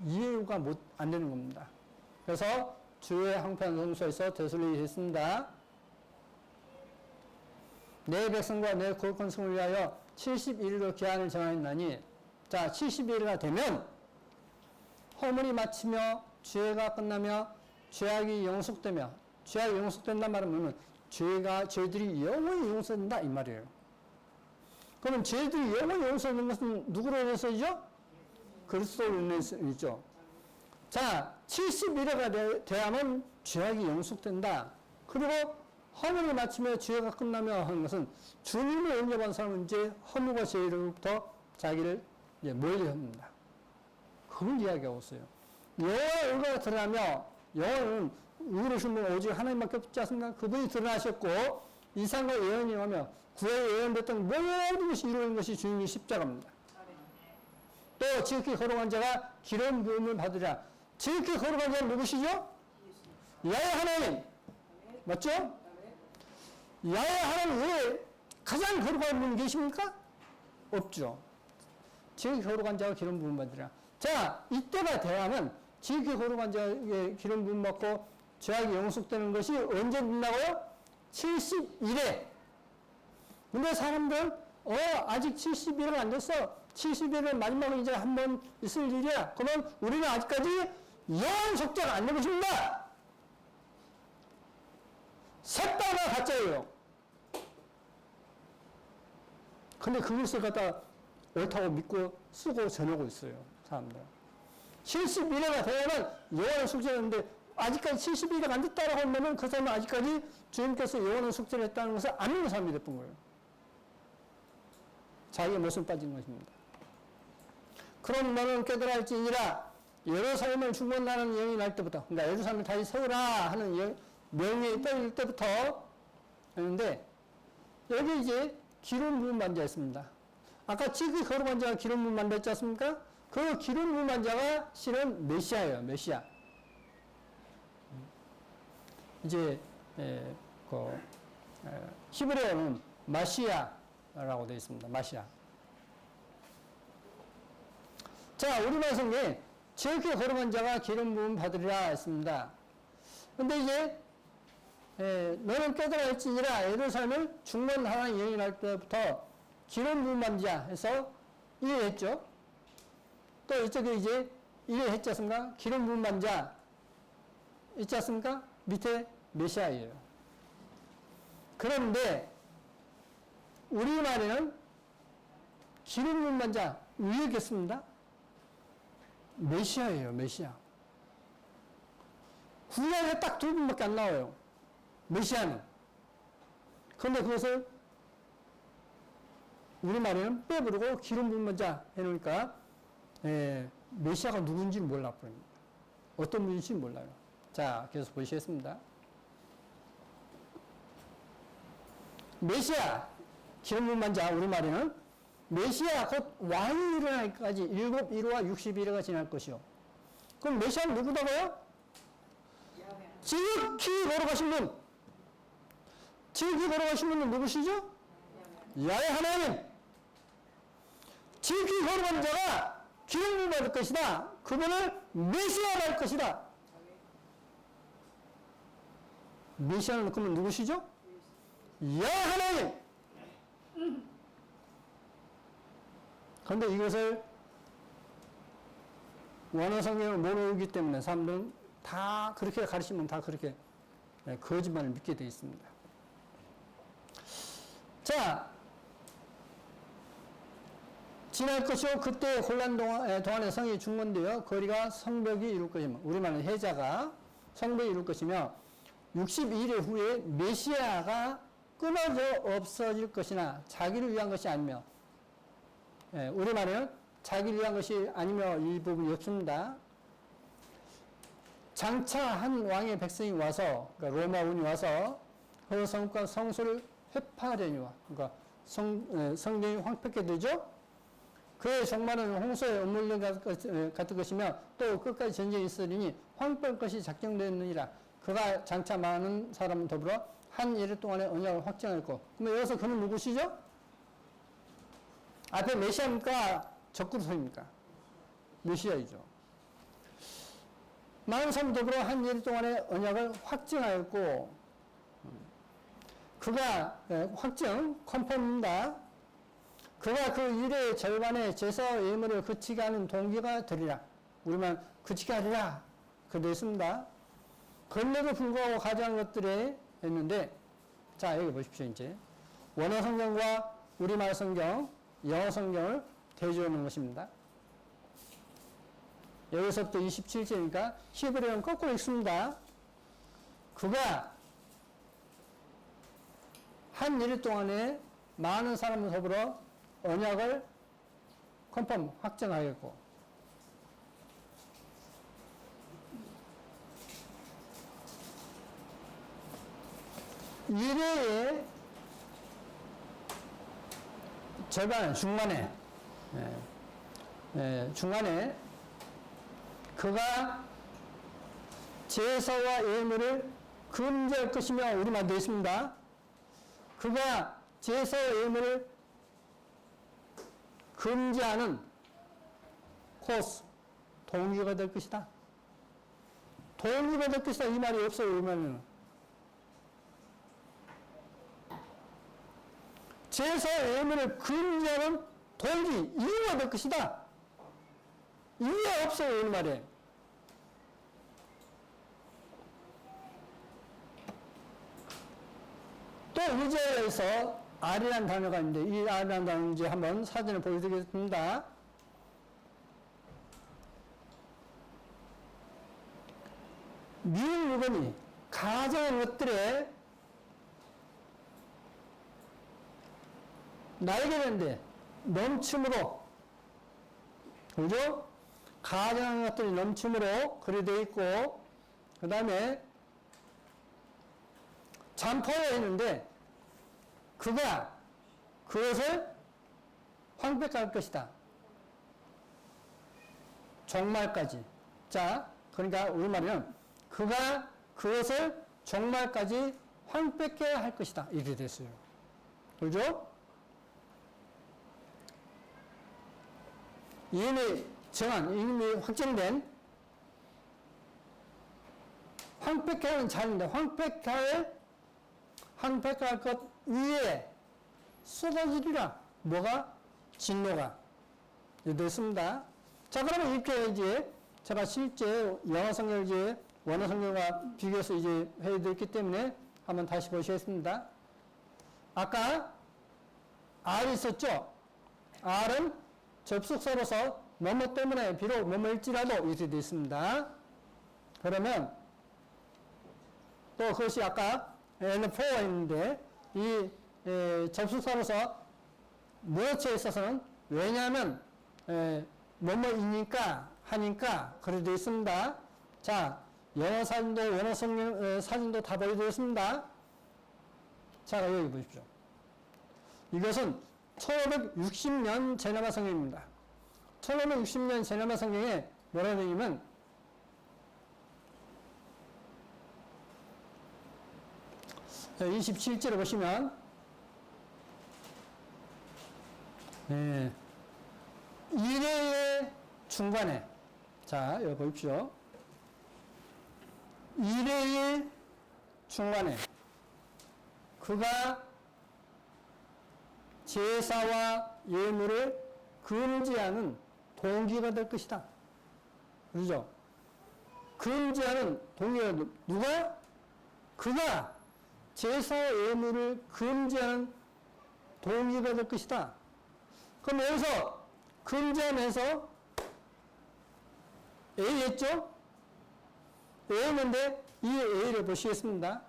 이해가 안 되는 겁니다. 그래서 주의 황폐한 성소에서 desolate 했습니다. 내 백성과 내 거룩한 성을 위하여 70일로 기한을 정하였나니, 자, 70일가 되면 허물이 마치며 죄가 끝나며 죄악이 영속되며, 죄악이 영속된단 말은 죄들이 영원히 용서된다 이 말이에요. 그러면 죄들이 영원히 용서되는 것은 누구로 인해서이죠? 그리스도로 인해서이죠. 자, 70일가 돼야만 죄악이 영속된다. 그리고 허물을 마치며 죄가 끝나며 하는 것은 주님을 영접한 사람은 이제 허물과 죄로부터 자기를 이제 멀리 합니다. 그걸 이야기하고 있어요. 여호와의 의가 드러나며, 여호와는 의로우신 분 오직 하나님밖에 없지 않습니까? 그분이 드러나셨고 이상과 예언이 하며 구원의 예언됐던 모든 것이 이루어진 것이 주님의 십자가입니다. 또 지극히 거룩한 자가 기름 부음을 받으리라. 지극히 거룩한 자는 누구시죠? 야훼 하나님. 맞죠? 야훼 하나님 외에 가장 거룩한 분이 계십니까? 없죠. 지극히 거룩한 자가 기름 부음 받으리라. 자, 이때가 돼야만 지극히 거룩한 자에게 기름 부음 받고 죄악이 영속되는 것이 언제 된다고요? 70일에. 근데 사람들 아직 70일은 안 됐어. 70일은 마지막으로 이제 한 번 있을 일이야. 그러면 우리는 아직까지 영원 속죄가 안 된 것입니다. 셋다가 가짜예요. 근데 그것을 갖다 옳다고 믿고 쓰고 전하고 있어요. 사람들. 70일에가 되면 영원한 속죄하는데 아직까지 70일이 안 됐다라고 하면 그 사람은 아직까지 주님께서 영원한 속죄를 했다는 것을 안 믿는 사람이 됐던 거예요. 자기의 모습 빠진 것입니다. 그럼 너는 깨달을지니라. 예루살렘을 중건하는 영이 날 때부터, 그러니까 예루살렘을 다시 세우라 하는 명령이 떨어질 때부터 했는데, 여기 이제 기름 부은 만자였습니다. 아까 지극히 거룩한 자가 기름 부은 만자였지 않습니까? 그 기름 부은 만자가 실은 메시아예요, 메시아. 이제 히브리어는 마시아라고 되어 있습니다. 마시아. 자, 우리말 성경에 지극히 거룩한 자가 기름 부음 받으리라 했습니다. 근데 이제 너는 깨달을지니라. 예루살렘을 중건하는 영이 날 때부터 기름 부음 받은 자 해서 이해했죠. 또 이쪽에 이제 이해했지 않습니까? 기름 부음 받은 자 있지 않습니까? 밑에 메시아예요. 그런데 우리말에는 기름 부음 받은 자 위에 있겠습니다. 메시아예요, 메시아. 구약에 딱 두 분밖에 안 나와요. 메시아는. 그런데 그것을 우리말에는 빼버리고 기름 부은 자 해놓으니까, 메시아가 누군지는 몰라버립니다. 어떤 분인지 몰라요. 자, 계속 보시겠습니다. 메시아, 기름 부은 자, 우리말에는 메시아 곧 왕이 일어나기까지 7일과 60일가 지날 것이요. 그럼 메시아는 누구다고요? 지극히 거룩하신 분. 지극히 거룩하신 분은 누구시죠? 야훼 하나님. 지극히 거룩한 자가 기름을 받을 것이다. 그분을 메시아라 할 것이다. 메시아는 그러면 누구시죠? 야훼 하나님. 그런데 이것을 원어 성경을 모르기 때문에 사람들은 다 그렇게 가르치면 다 그렇게 거짓말을 믿게 되어 있습니다. 자, 지날 것이요 그때 혼란 동안에 성이 중건되어 거리가 성벽이 이룰 것이며, 우리말은 해자가 성벽이 이룰 것이며 62일 후에 메시아가 끊어져 없어질 것이나 자기를 위한 것이 아니며, 우리말에는 자기를 위한 것이 아니며 이 부분이 없습니다. 장차 한 왕의 백성이 와서, 그러니까 로마군이 와서 그 성과 성소를 회파하려니와, 그러니까 성전이 황폐게 되죠. 그의 종말은 홍수의 음물령 같은 것이며 또 끝까지 전쟁이 있으리니 황폐할 것이 작정되느니라. 그가 장차 많은 사람을 더불어 한 이래 동안의 언약을 확정했고, 그러면 여기서 그는 누구시죠? 앞에 메시아입니까? 적그리스도입니까? 메시아이죠. 많은 사람 더불어 한 일 동안의 언약을 확증하였고, 그가 확증, 컨펌입니다. 그가 그 일의 절반의 제사 예물을 그치게 하는 동기가 되리라. 우리만 그치게 하리라. 그렇게 있습니다. 근래도 불구하고 가져간 것들에 있는데, 자, 여기 보십시오, 이제. 원어 성경과 우리말 성경, 영어 성경을 대조해 놓은 것입니다. 여기서부터 27절이니까 히브리어는 거꾸로 읽습니다. 그가 한 일 동안에 많은 사람을 더불어 언약을 컨펌, 확정하였고, 이래의 절반 중간에 중간에 그가 제사와 예물을 금지할 것이며, 우리말 되어 있습니다. 그가 제사와 예물을 금지하는 코스, 동기가 될 것이다. 동기가 될 것이다. 이 말이 없어요, 우리말에는. 제사와 예물을 금지하는 동기, 이유가 될 것이다. 이유가 없어요, 우리말에. 또 의제에서 R이라는 단어가 있는데, 이 R이라는 단어는 이제 한번 사진을 보여드리겠습니다. 미운 물건이 가정한 것들에 날게 되는데, 넘침으로, 그죠? 가증한 것들이 넘침으로 그려져 있고, 그 다음에 잠포에 있는데, 그가 그것을 황폐할 것이다. 종말까지. 자, 그러니까 우리말은 그가 그것을 종말까지 황폐케 할 것이다. 이렇게 됐어요. 그죠? 이미 정한, 이미 확정된 황폐케 하는 자인데, 황폐할 것 위에 쏟아지리라. 뭐가? 진노가. 이렇게 됐습니다. 자, 그러면 이렇게 이제 제가 실제 영어 성경을 이제 원어 성경과 비교해서 이제 해드렸기 때문에 한번 다시 보시겠습니다. 아까 R이 있었죠? R은 접속사로서 뭐뭐 때문에 비록 뭐뭐일지라도 이렇게 되어 있습니다. 그러면 또 그것이 아까 N4가 있는데 이 접속사로서 무엇에 있어서는 왜냐하면 뭐뭐이니까 하니까 그렇게 되어 있습니다. 자, 영어 사진도 원어 성경 사진도 다 보여드렸 있습니다. 자, 여기 보십시오. 이것은 1560년 제네바 성경입니다. 1560년 제네바 성경에 뭐라고 되냐면 27절을 보시면 이래의 중간에, 자, 여기 보십시오. 이래의 중간에 그가 제사와 예물을 금지하는 동기가 될 것이다. 그렇죠? 금지하는 동기가 누가? 그가 제사와 예물을 금지하는 동기가 될 것이다. 그럼 여기서 금지하면서 A였죠? A였는데 이 A를 보시겠습니다.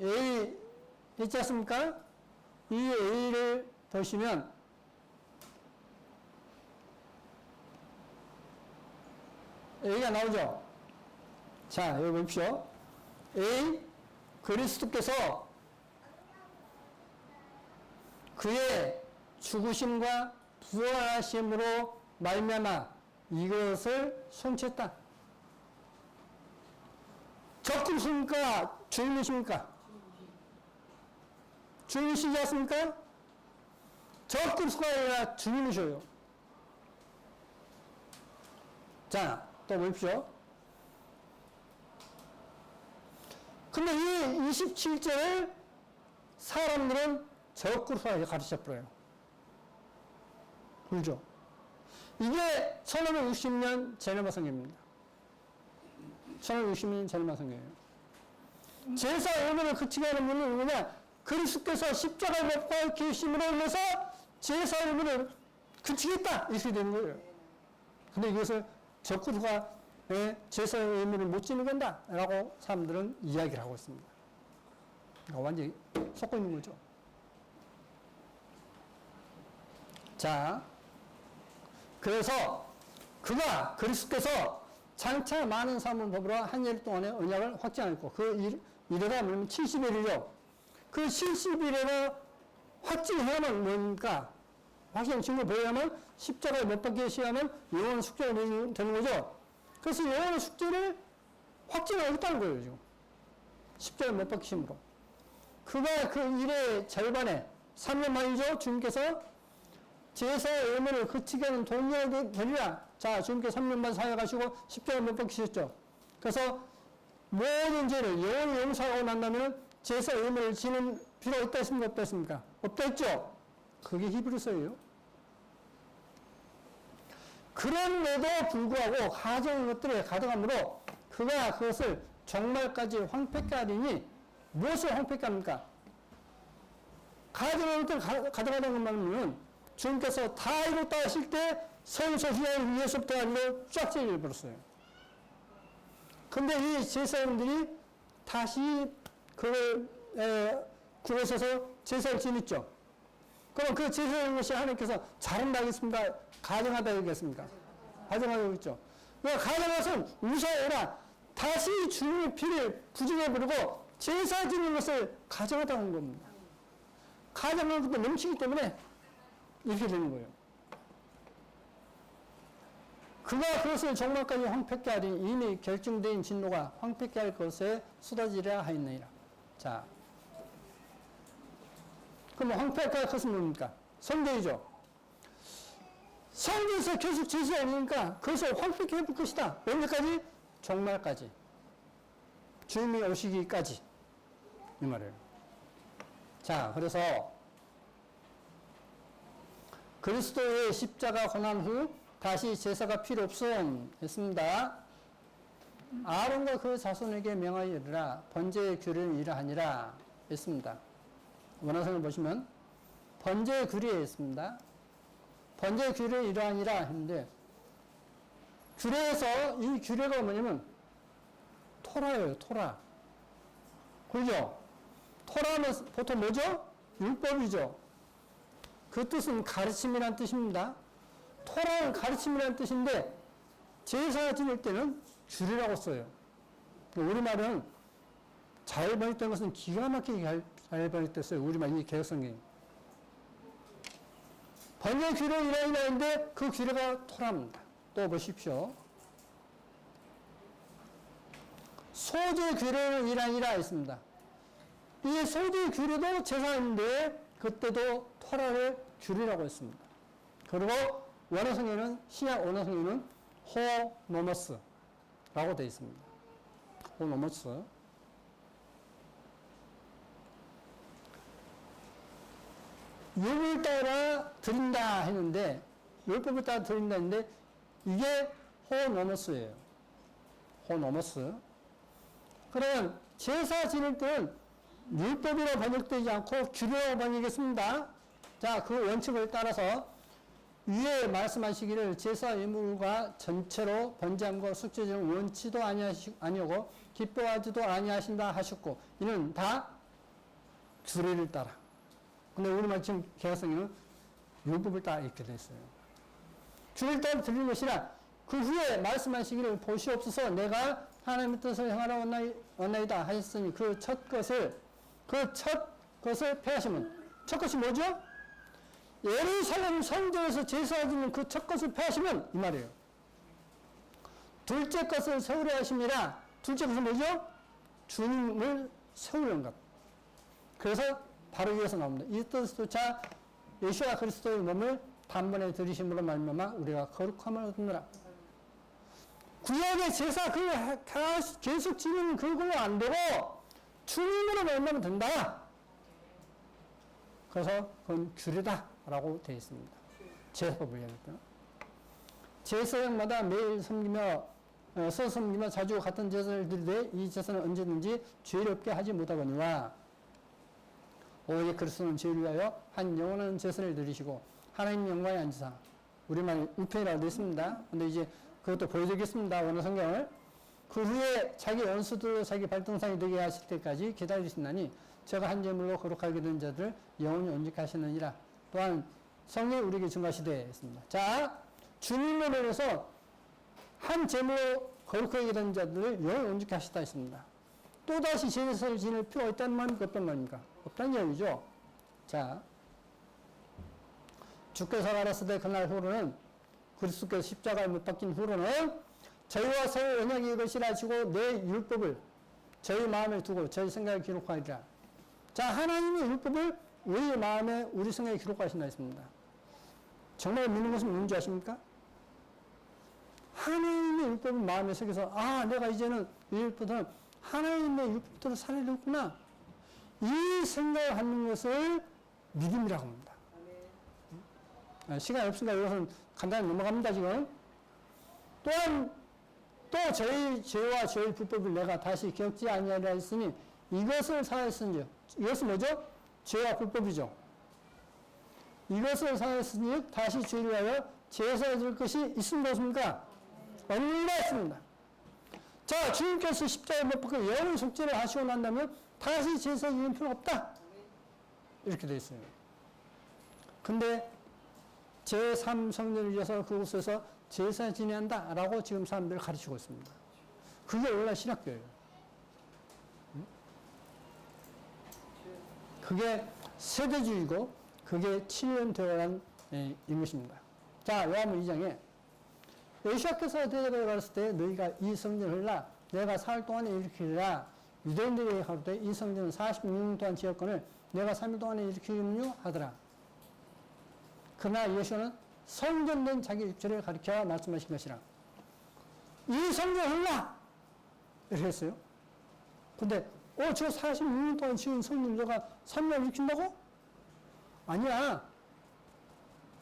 A 있지 않습니까? 이 A를 보시면 A가 나오죠? 자, 여기 보십시오. A, 그리스도께서 그의 죽으심과 부활하심으로 말미암아 이것을 성취했다. 적금십니까? 주님이십니까? 주님이시지 않습니까? 적금수가 아니라 주님이셔요. 자, 또 보십시오. 근데 이 27절을 사람들은 적그리스도라고 가르쳐버려요. 그렇죠? 이게 1560년 제네바 성경입니다. 1560년 제네바 성경이에요. 제사 예물을 그치게 하는 분은 누구냐? 그리스도께서 십자가에 못 박히심으로 인해서 제사 예물을 그치겠다! 이렇게 된 거예요. 근데 이것을 적그리스도가 제사 예물을 못 지는 건다! 라고 사람들은 이야기를 하고 있습니다. 그러니까 완전히 속고 있는 거죠. 자, 그래서 그가 그리스도께서 장차 많은 사람을 더불어 한 일 동안의 언약을 확정했고 그 일이라 하면 70일이죠. 그 70일에는 확증해야만 뭡니까? 확정 증거 보여야만 십자가에 못 박히게 시하면 영원 숙제가 되는 거죠. 그래서 영원 숙제를 확증하겠다는 거예요, 지금. 십자가에 못 박히심으로. 그가 그 일의 절반에 3년 만이죠. 주님께서 제사 예물을 그치게 하는 동료가 되리라. 자, 주님께서 3년 반 사역하시고 십자가에 못 박히셨죠. 그래서 모든 죄를 영원히 용서하고 난다면 제사 예물을 지는 필요가 있다 했습니까? 없다 했습니까? 없다 했죠? 그게 히브리서예요. 그런데도 불구하고 가정한 것들에 가져감으로 그가 그것을 정말까지 황폐케 하리니 무엇을 황폐케 합니까? 가정한 것들을 가져가는 것만은 주님께서 다 이뤘다 하실 때 성소시한 위에서부터 아니로 쫙 찢어버렸어요. 근데 이 제사장들이 다시 그걸 그곳에서 제사를 지냈죠. 그럼 그 제사하는 것이 하나님께서 잘한다겠습니까? 가정하다 얘기했습니까? 가정하다고 했죠. 그러니까 가정해서 우사해라. 다시 주님의 피를 부정해 버리고 제사 지는 것을 가정하다는 겁니다. 가정하는 것도 넘치기 때문에 이렇게 되는 거예요. 그가 그것을 종말까지 황폐케 하리니 이미 결정된 진노가 황폐케 할 것에 쏟아지려 하였느니라. 자, 그럼 황폐케 할 것은 뭡니까? 성경이죠. 성경에서 계속 제시하니까 그것을 황폐케 해볼 것이다. 언제까지? 종말까지. 주님이 오시기까지. 이 말이에요. 자, 그래서 그리스도의 십자가 고난 후 다시 제사가 필요 없음 했습니다. 아론과 그 자손에게 명하여 이르라 번제의 규례를 이러하니라 했습니다. 원어성을 보시면 번제의 규례에 있습니다. 번제의 규례를 이러하니라 했는데 규례에서 이 규례가 뭐냐면 토라예요. 토라. 그죠? 토라는 보통 뭐죠? 율법이죠. 그 뜻은 가르침이라는 뜻입니다. 토라는 가르침이라는 뜻인데 제사 지낼 때는 규례라고 써요. 우리말은 잘 번역된 것은 기가 막히게 잘 번역됐어요. 우리말 이 개혁성경이. 번역 규례 이라인데 그 규례가 토라입니다. 또 보십시오. 소재 규례는 이라니라 했습니다. 이 소재 규례도 제사인데 그때도 토라를 규례라고 했습니다. 그리고 원어성에는 신약 원어성에는 호노머스라고 되어 있습니다. 호노머스. 율법을 따라 드린다 했는데 율법을 따라 드린다 했는데 이게 호노머스예요. 호노머스. 그러면 제사 지낼 때는 율법이라 번역되지 않고 규례라고 번역했습니다. 자, 그 원칙을 따라서 위에 말씀하시기를 제사 의무가 전체로 번제함과 숙제제는 원치도 아니하고 기뻐하지도 아니하신다 하셨고 이는 다 규례를 따라. 근데 우리말 지금 개혁성에는 율법을 따라 이렇게 됐어요. 규례를 따라 드리는 것이라 그 후에 말씀하시기를 보시옵소서 내가 하나님의 뜻을 행하러 왔나이다 하셨으니 그 첫 것을 폐하시면 첫 것이 뭐죠? 예루살렘 성전에서 제사하시는 그 첫 것을 폐하시면 이 말이에요. 둘째 것을 세우려 하심이라. 둘째 것은 뭐죠? 주님을 세우려는 것. 그래서 바로 위에서 나옵니다. 이 뜻조차 예수와 그리스도의 몸을 단번에 들이심으로 말미암아 우리가 거룩함을 얻느라. 구약의 제사 계속 지는 그걸로 안 되고 주님으로 말미암으면 된다. 그래서 그건 규례다라고 되어 있습니다. 제사법을 얘기할 때는. 제사장마다 매일 섬기며 섬기며 자주 같은 제사를 드리되 이 제사는 언제든지 죄를 없게 하지 못하거니와 오직 그리스도는 죄를 위하여 한 영원한 제사를 드리시고 하나님 영광에 앉으사 우리말 우편이라고 되어 있습니다. 근데 이제 그것도 보여드리겠습니다. 원어 성경을. 그 후에 자기 원수들로 자기 발등상이 되게 하실 때까지 기다리신다니 제가 한 제물로 거룩하게 된 자들 영원히 온직하시느니라. 또한 성령이 우리에게 증가시되 했습니다. 자, 주님으로 인해서 한 제물로 거룩하게 된 자들을 영원히 온직하시다 했습니다. 또다시 제사를 지낼 필요가 있다는 말입니까? 어떤 말입니까? 없다는 이야기죠. 자, 주께서 가라사대 그날 후로는 그리스도께서 십자가에 못 박힌 후로는 저희와 서로 언약이 이것이라 하시고 내 율법을 저희 마음에 두고 저희 생각에 기록하리라. 자, 하나님의 율법을 우리 마음에 우리 생각에 기록하신다 했습니다. 정말 믿는 것은 뭔지 아십니까? 하나님의 율법을 마음에 새겨서 내가 이제는 이 율법은 하나님의 율법대로 살아야 되겠구나. 이 생각을 하는 것을 믿음이라고 합니다. 시간이 없으니까 이것은 간단히 넘어갑니다, 지금. 또한, 또 저희 죄와 저희 불법을 내가 다시 기억지 아니하리라 했으니 이것을 사하였으니, 이것은 뭐죠? 죄와 불법이죠. 이것을 사하였으니 다시 죄를 위하여 제사해 줄 것이 있습니까, 없습니까? 없느니라 했습니다. 자, 주님께서 십자가에 못 박혀 영원 속죄를 하시고 난다면 다시 제사 드리는 필요가 없다. 이렇게 되어 있어요. 근데 제3성전을 위해서 그곳에서 제사 지낸다 라고 지금 사람들을 가르치고 있습니다. 그게 원래 신학교예요. 그게 세대주의고 그게 7년 되어간 것입니다. 자, 요한복음 2장에 여호수아께서 대답하여 가르칠 때 너희가 이 성전을 헐라 내가 사흘 동안에 일으키리라. 유대인들에게 가로되 이 성전은 46년 동안 지었거늘 내가 3일 동안에 일으키리요 하더라. 그러나 예수는 성전된 자기 육체를 가리켜 말씀하신 것이라. 이 성전 헐라! 이렇게 했어요. 근데 저 46년 동안 지은 성전 내가 3일 일으킨다고? 아니야.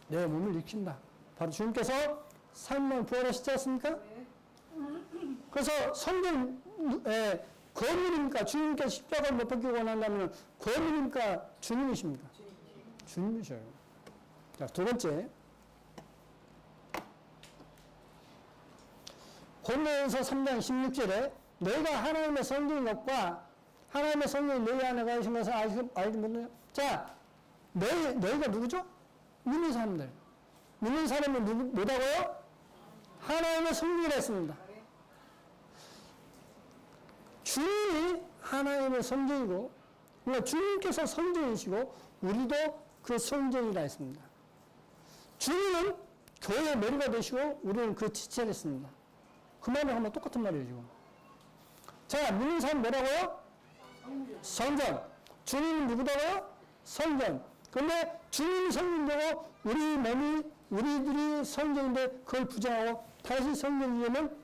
내 몸을 일으킨다. 바로 주님께서 3일 부활하시지 않습니까? 그래서 성전 거물입니까? 주님께서 십자가를 못 벗기고 원한다면 거물입니까? 주님이십니까? 주님이셔요. 자, 두 번째. 고린도전서 3장 16절에 너희가 하나님의 성경인 것과 하나님의 성경이 너희 안에 가 계신 것을 알지 못하냐? 자, 너희가 누구죠? 믿는 사람들. 믿는 사람이 뭐라고요? 하나님의 성경이라 했습니다. 주님이 하나님의 성경이고, 그러니까 주님께서 성경이시고, 우리도 그 성경이라 했습니다. 주님은 교회의 머리가 되시고, 우리는 그 지체를 했습니다. 그 말을 하면 똑같은 말이에요, 지금. 자, 믿는 사람 뭐라고요? 성전. 주님은 누구다고요? 성전. 근데 주님이 성전이고, 우리 몸이, 우리들이 성전인데, 그걸 부정하고, 다시 성전이면,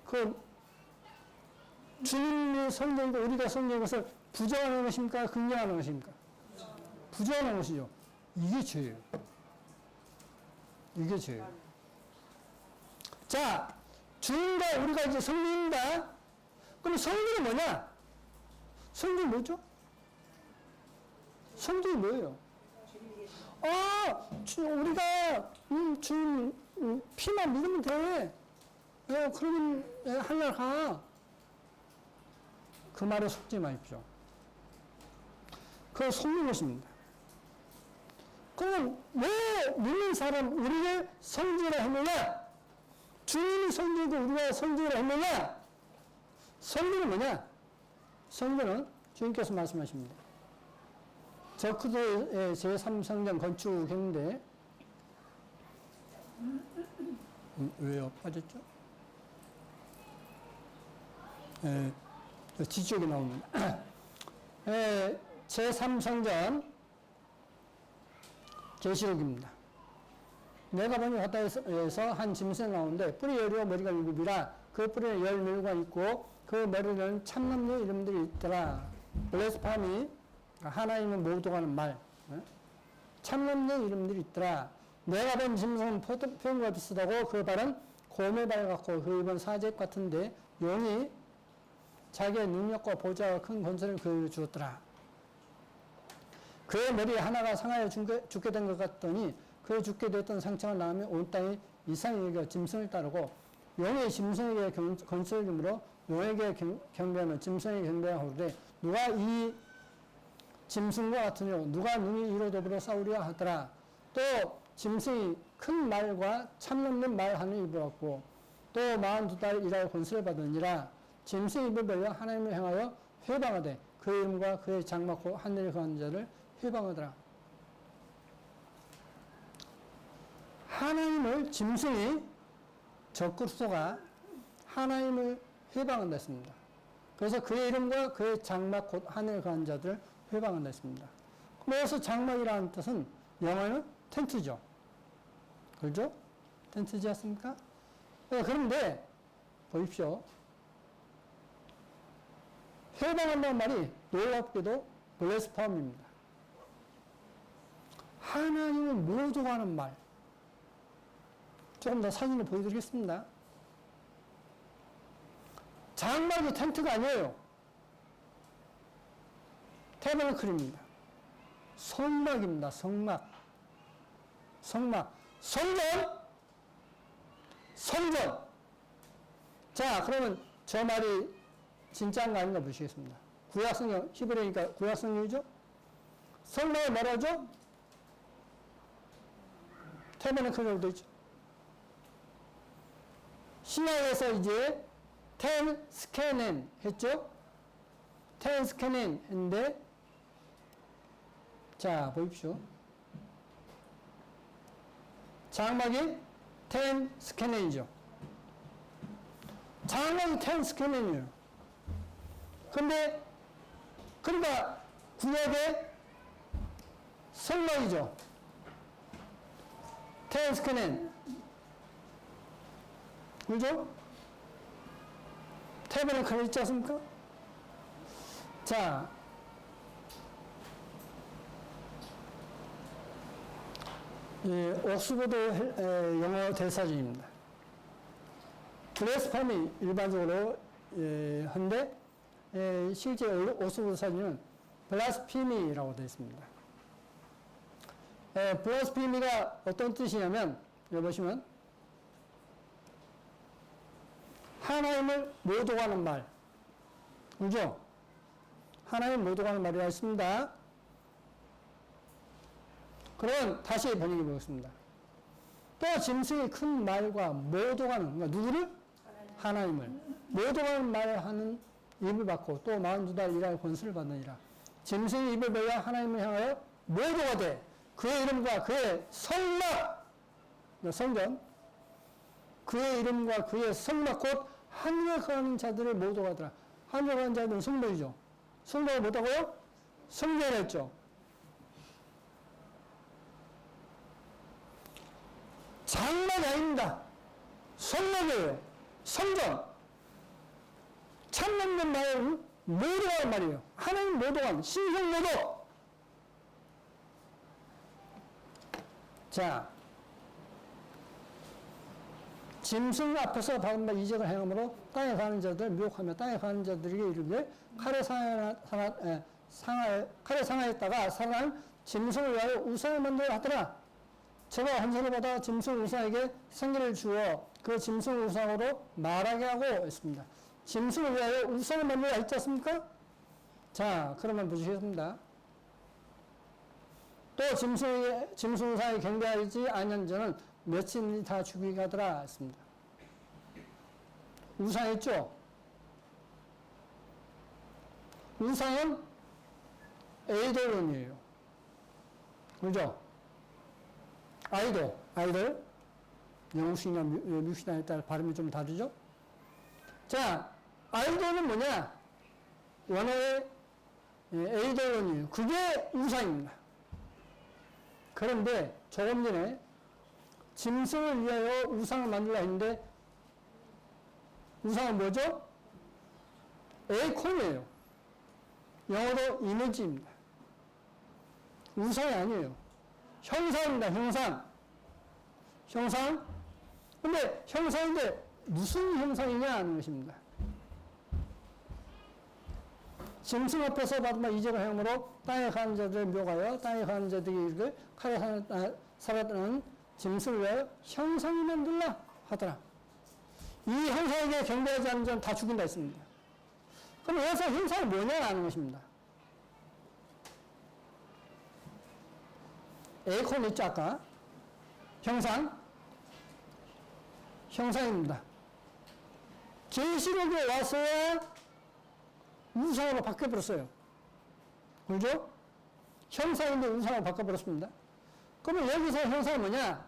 주님이 성전이고, 우리가 성전인 것을 부정하는 것입니까? 긍정하는 것입니까? 부정하는 것이죠. 이게 죄예요. 이게 죄예요. 자, 주님과 우리가 이제 성전입니다. 그럼 성전이 뭐냐? 성전이 뭐죠? 성전이 뭐예요? 우리가 주님 피만 믿으면 돼. 그러면 하늘 가. 그 말에 속지 마십시오. 그거 속는 것입니다. 그러면 왜 믿는 사람 우리를 성전이라 했느냐? 주님이 성전이고 우리가 성전이라 했느냐? 성전은 뭐냐? 성전은 주님께서 말씀하십니다. 저크도의 제3성전 건축했는데 왜요? 빠졌죠? 뒤쪽에 나옵니다. 제3성전 계시록입니다. 내가 보니 바다에서 한 짐승이 나오는데 뿔이 여리고 머리가 일곱이라 그 뿔에 10멸과 있고 그 머리에는 참나무 이름들이 있더라. 블레스팜이 하나님은 모독하는 말. 참나무 이름들이 있더라. 내가 본 짐승은 표현과 비슷하고 그 발은 곰의 발 같고 그 입은 사제 같은데 용이 자기의 능력과 보좌와 큰 권세를 그에게 주었더라. 그의 머리 하나가 상하여 죽게 된 것 같더니 그 죽게 되었던 상처가 나오며 온 땅이 이상히 여겨 짐승을 따르고 용이 짐승에게 권세를 주므로 용에게 경배하며 짐승에게 경배하오되 누가 이 짐승과 같으뇨 누가 능히 이로 더불어 싸우려 하더라. 또 짐승이 큰 말과 참넘는 말 하늘 입어왔고 또 42달 일할 권세를 받으니라. 짐승 입을 벌려 하나님을 향하여 회방하되 그 이름과 그의 장막고 하늘에 거하는 자를 회방하더라. 하나님을 짐승이 적그리스도가 하나님을 회방한다 했습니다. 그래서 그의 이름과 그의 장막 곧 하늘에 거하는 자들을 회방한다 했습니다. 그래서 장막이라는 뜻은 영어는 텐트죠. 그렇죠? 텐트지 않습니까? 그런데 보십시오. 회방한다는 말이 놀랍게도 블레스팜입니다. 하나님을 모독하는 말. 조금 더 사진을 보여드리겠습니다. 장막이 텐트가 아니에요. 태ber나클입니다. 성막입니다. 성막. 성전. 자, 그러면 저 말이 진짜인가 아닌가 보시겠습니다. 구약성경, 히브리니까 구약성경이죠? 성막을 뭐라죠? 태버너클이라고 되어 있죠. 신약에서 이제 텐 스캐넨 했죠. 텐 스캐넨 했는데, 자 보십시오. 장막이 텐 스캐넨이죠. 장막이 텐 스캐넨이에요. 근데 그러니까 구약의 성막이죠. 텐 스캐넨. 그죠? 태버너클 있지 않습니까? 자, 옥스퍼드 영어 대사전입니다. 블레스팜이 일반적으로 한데 실제 옥스퍼드 사전은 블라스피미라고 되어 있습니다. 블라스피미가 어떤 뜻이냐면 여기 보시면 하나님을 모독하는 말, 그죠? 하나님을 모독하는 말이라 했습니다. 그럼 다시 번역해 보겠습니다. 또 짐승이 큰 말과 모독하는, 그러니까 누구를? 하나님을 모독하는 말을 하는 입을 받고 또 42달 일할 권세를 받느니라. 짐승이 입을 벌려 하나님을 향하여 모독하되 그의 이름과 그의 성막, 성전, 그의 이름과 그의 성막 곧 하늘에 거하는 자들을 모독하더라. 하늘에 거하는 자들은 성도이죠. 성도를 못하고요? 성전을 했죠. 장막이 아닙니다. 성막이에요. 성전. 참는 말을 모독하는 말이에요. 하나님 모독하는, 신성 모독. 자, 짐승 앞에서 받은 바 이적을 행함으로 땅에 가는 자들 미혹하며 땅에 가는 자들에게 이르되 칼에 상하였다가 살아난 짐승을 위하여 우상을 만들어 하더라. 저가 한 손을 받아 짐승 우상에게 생기를 주어 그 짐승 우상으로 말하게 하고 했습니다. 짐승을 위하여 우상을 만들어 했지 않습니까? 자, 그러면 보시겠습니다. 또 짐승 우상에 경배하지 아니한 자는 며칠이 다 죽이게 하더라 했습니다. 우상 있죠? 우상은 에이돌론이에요. 그죠? 아이돌. 영국식이나 미국식이나에 따라 발음이 좀 다르죠? 자, 아이돌은 뭐냐? 원어의 에이돌론이에요. 그게 우상입니다. 그런데 조금 전에 짐승을 위하여 우상을 만들라 했는데 우상은 뭐죠? 에이콘이에요. 영어로 이미지입니다. 우상이 아니에요. 형상입니다. 형상. 근데 형상인데 무슨 형상이냐 하는 것입니다. 짐승 앞에서 받은 이적을 행함으로 땅에 가는 자들을 묘하여 땅에 가는 자들이 이르되 칼에 살았다는 짐승을 위하여 형상이 만들라 하더라. 이 형상에게 경배하지 않는 자는 다 죽인다 했습니다. 그럼 여기서 형상이 뭐냐라는 것입니다. 에이콘 있죠 아까? 형상입니다. 계시록에 와서야 우상으로 바뀌어버렸어요. 그죠? 형상인데 우상으로 바뀌어버렸습니다. 그러면 여기서 형상이 뭐냐?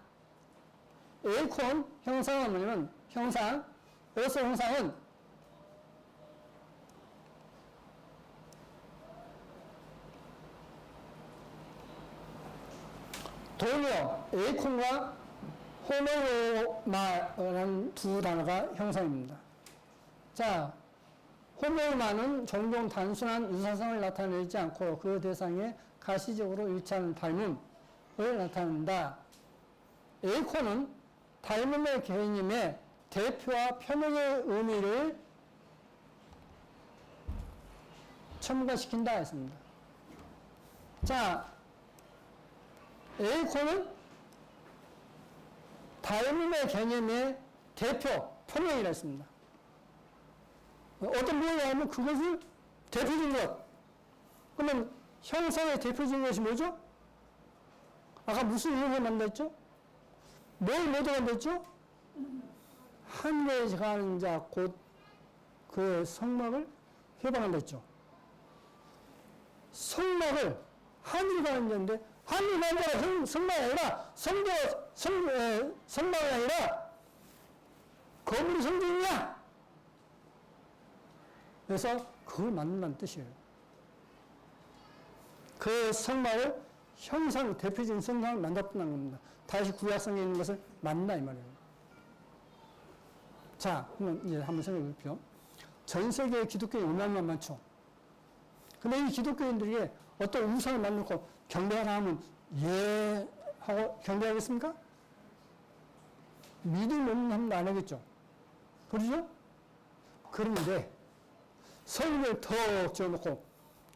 에이콘 형상은 뭐냐면 여기서 형상은 동요, 에이콘과 호노마라는 두 단어가 형상입니다. 자, 호노마는 종종 단순한 유사성을 나타내지 않고 그 대상에 가시적으로 일치하는 닮음을 나타낸다. 에이콘은 닮음의 개념의 대표와 표명의 의미를 첨가시킨다 했습니다. 자, 에이콘은 닮음의 개념의 대표, 표명이라 했습니다. 어떤 모양이 하면 그것을 대표적인 것. 그러면 형상의 대표적인 것이 뭐죠? 아까 무슨 형상을 만났죠? 뭘 모독한 됐죠? 하늘에 가는 자, 곧 그 성막을 해방한다 했죠. 성막을 하늘에 가는 자인데, 하늘에 가는 자가 성막이 아니라, 성막이 아니라, 거물이 성전이야! 그래서 그걸 만든다는 뜻이에요. 그 성막을 대표적인 성상을 만들었다는 겁니다. 다시 구약성에 있는 것을 만든다 이 말이에요. 자, 그러면 이제 한번 생각해 볼게요. 전 세계의 기독교인이 얼마나 많죠? 근데 이 기독교인들이 어떤 우상을 만들고 경배하라 하면 예 하고 경배하겠습니까? 믿음 없는 사람도 안 하겠죠. 그러죠? 그런데 성전을 더 지어놓고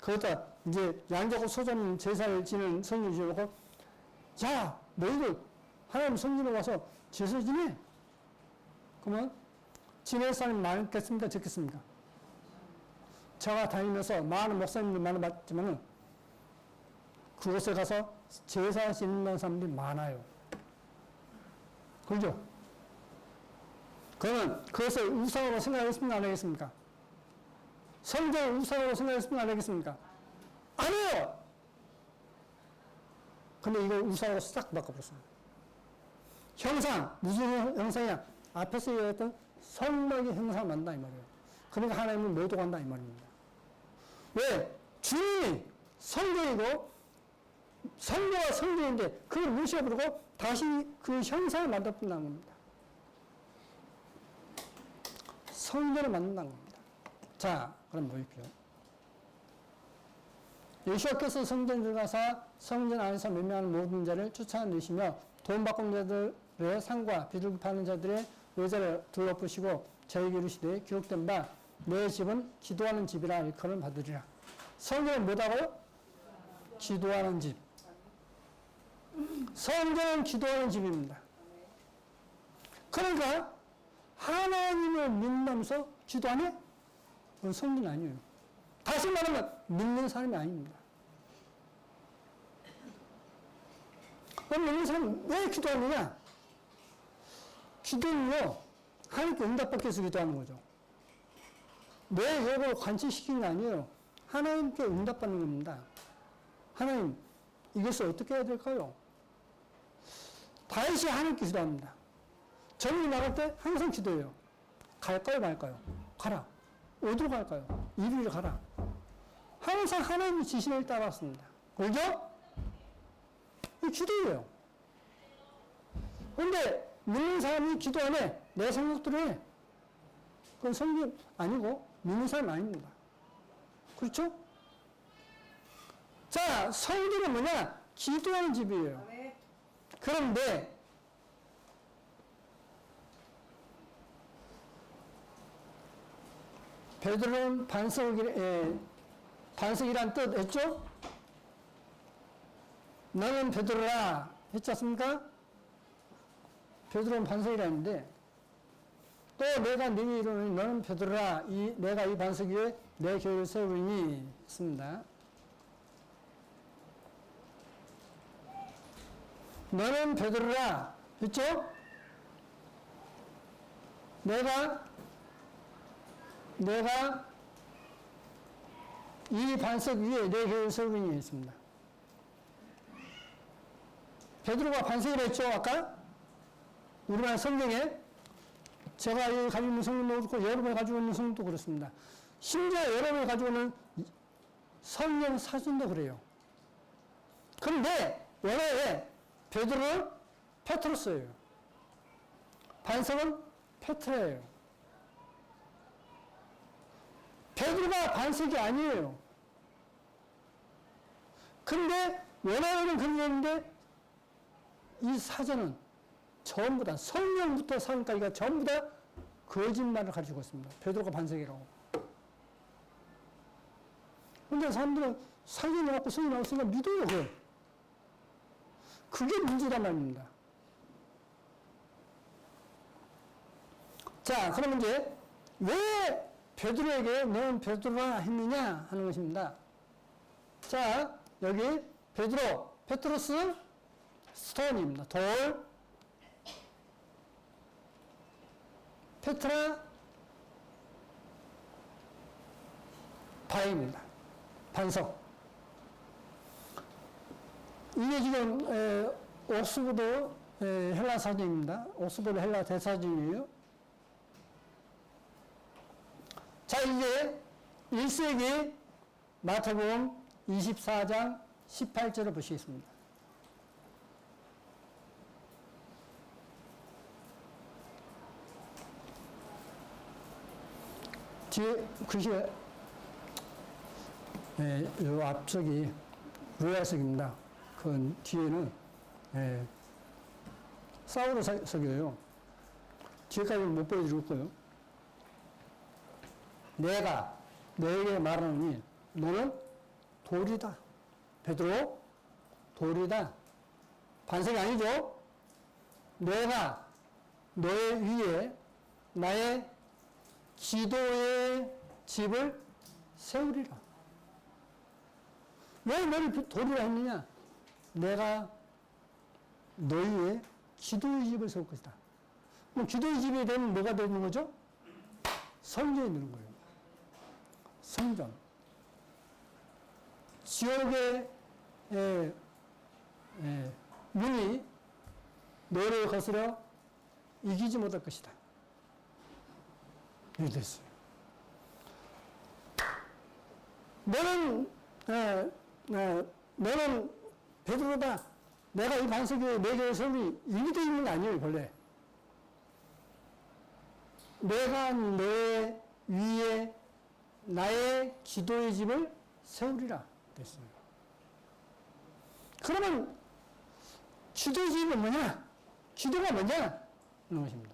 거기다 이제 양자고 소전 제사를 지는 성전을 지어놓고 자 너희들 하나님 성전에 와서 제사 지내. 그러면 지낼 사람이 많겠습니까? 적겠습니까? 제가 다니면서 많은 목사님들 만나봤지만은 그곳에 가서 제사 지내는 사람들이 많아요. 그죠? 그러면 그것을 우상으로 생각하겠습니까? 안 하겠습니까? 성전을 우상으로 생각했습니까? 안 하겠습니까? 안 해요! 근데 이걸 우상으로 싹 바꿔버렸어요. 형상, 무슨 형상이야? 앞에서 얘기했던 성막의 형상을 만든다 이 말이에요. 그러니까 하나님을 모독한다 이 말입니다. 왜? 주인이 성전이고 성도가 성전인데 그걸 무시해버리고 다시 그 형상을 만들어본다는 겁니다. 성전을 만든다는 겁니다. 자, 그럼 보십시오. 예수께서 성전 들어가사 성전 안에서 매매하는 모든 자를 쫓아내시며 돈 바꾼 자들의 상과 비둘기 파는 자들의 의자를 둘러보시고 저에게 이르시되 기록된 바 내 집은 기도하는 집이라 일컬음을 받으리라. 성전은 뭐다고요? 기도하는 집. 성전은 기도하는 집입니다. 그러니까 하나님을 믿으면서 기도 안 해? 그건 성전이 아니에요. 다시 말하면 믿는 사람이 아닙니다. 그럼 믿는 사람은 왜 기도하느냐? 기도는요, 하나님께 응답받기 위해서 기도하는 거죠. 내 욕을 관철시키는 게 아니에요. 하나님께 응답받는 겁니다. 하나님, 이것을 어떻게 해야 될까요? 다시 하나님께 기도합니다. 저녁에 나갈 때 항상 기도해요. 갈까요, 말까요? 가라. 어디로 갈까요? 이리로 가라. 항상 하나님의 지시를 따랐습니다. 그죠? 이 기도예요. 그런데 믿는 사람이 기도 안 해. 내 생각대로 해. 그건 성경 아니고 믿는 사람 아닙니다. 그렇죠? 자, 성전은 뭐냐? 기도하는 집이에요. 그런데 베드로는 반석이란 뜻 했죠? 너는 베드로라 했지 않습니까? 베드로는 반석이라는데 또 내가 네게 이르노니 너는 베드로라 내가 이 반석 위에 내 교회를 세우리니 했습니다. 너는 베드로라 했죠? 내가 이 반석 위에 내 교회를 세우리니 했습니다. 베드로가 반석이라 했죠 아까? 우리나라 성경에 제가 가지고 있는 성경도 그렇고 여러분이 가지고 있는 성경도 그렇습니다. 심지어 여러분이 가지고 있는 성경 사진도 그래요. 그런데 원래 베드로는 페트로스예요. 반석은 페트라예요. 베드로가 반석이 아니에요. 근데 원래는 그랬는데 이 사전은 전부 다 성령부터 사람까지가 전부 다 거짓말을 가지고 있습니다. 베드로가 반석이라고. 근데 사람들은 사진이 나왔고 성이 나왔으니까 믿어요. 그걸. 그게 문제란 말입니다. 자, 그러면 이제 왜 베드로에게 너는 베드로라 했느냐 하는 것입니다. 자, 여기 베드로, 페트로스, 스톤입니다. 돌, 페트라 바입니다. 반석. 이게 지금 옥스포드 헬라 사진입니다. 옥스포드 헬라 대사진이에요. 자, 이제 1세기 마태복음 24장 18절을 보시겠습니다. 뒤에 글씨가 요 앞쪽이 루야석입니다. 그 뒤에는 사우로 석이에요. 뒤에까지는 못 보여드릴 거예요. 내가 너에게 말하노니 너는 돌이다. 베드로 돌이다. 반석이 아니죠. 내가 너의 위에 나의 기도의 집을 세우리라. 왜 너를 돌이라 했느냐? 내가 너희의 기도의 집을 세울 것이다. 그럼 기도의 집이 되면 뭐가 되는 거죠? 성전이 되는 거예요. 성전. 지옥의 문이 너를 거스려 이기지 못할 것이다. 이렇게 됐어요. 너는 베드로다. 내가 이 반석에 네 개의 섬이 일비되어 있는 게 아니에요, 본래. 내가 내 위에 나의 기도의 집을 세우리라 됐어요. 그러면 기도의 집은 뭐냐? 기도가 뭐냐? 이런 것입니다.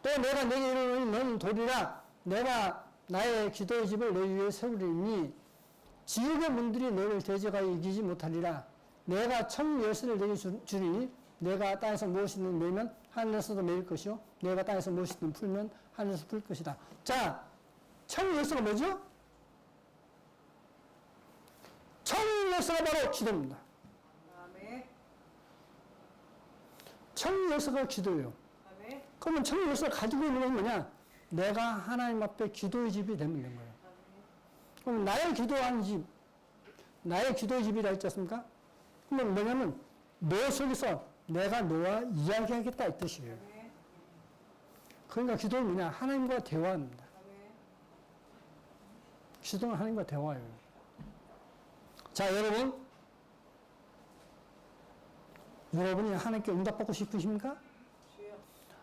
또 내가 내게 이르노니 너는 돌이라. 내가 나의 기도의 집을 내 위에 세우리니 지옥의 문들이 너를 대적하여 이기지 못하리라. 내가 청 열쇠를 내게 주리니 내가 땅에서 무엇이든 매면 하늘에서도 매일 것이요 내가 땅에서 무엇이든 풀면 하늘에서 풀 것이다. 자, 청 열쇠가 뭐죠? 청 열쇠가 바로 기도입니다. 청 열쇠가 기도예요. 그러면 청 열쇠를 가지고 있는 건 뭐냐? 내가 하나님 앞에 기도의 집이 되면 된 거예요. 그럼 나의 기도하는 집, 나의 기도의 집이라 했지 않습니까? 그러면 뭐냐면 너 속에서 내가 너와 이야기하겠다 이 뜻이에요. 그러니까 기도는 뭐냐? 하나님과 대화합니다. 기도는 하나님과 대화예요. 자, 여러분이 하나님께 응답받고 싶으십니까?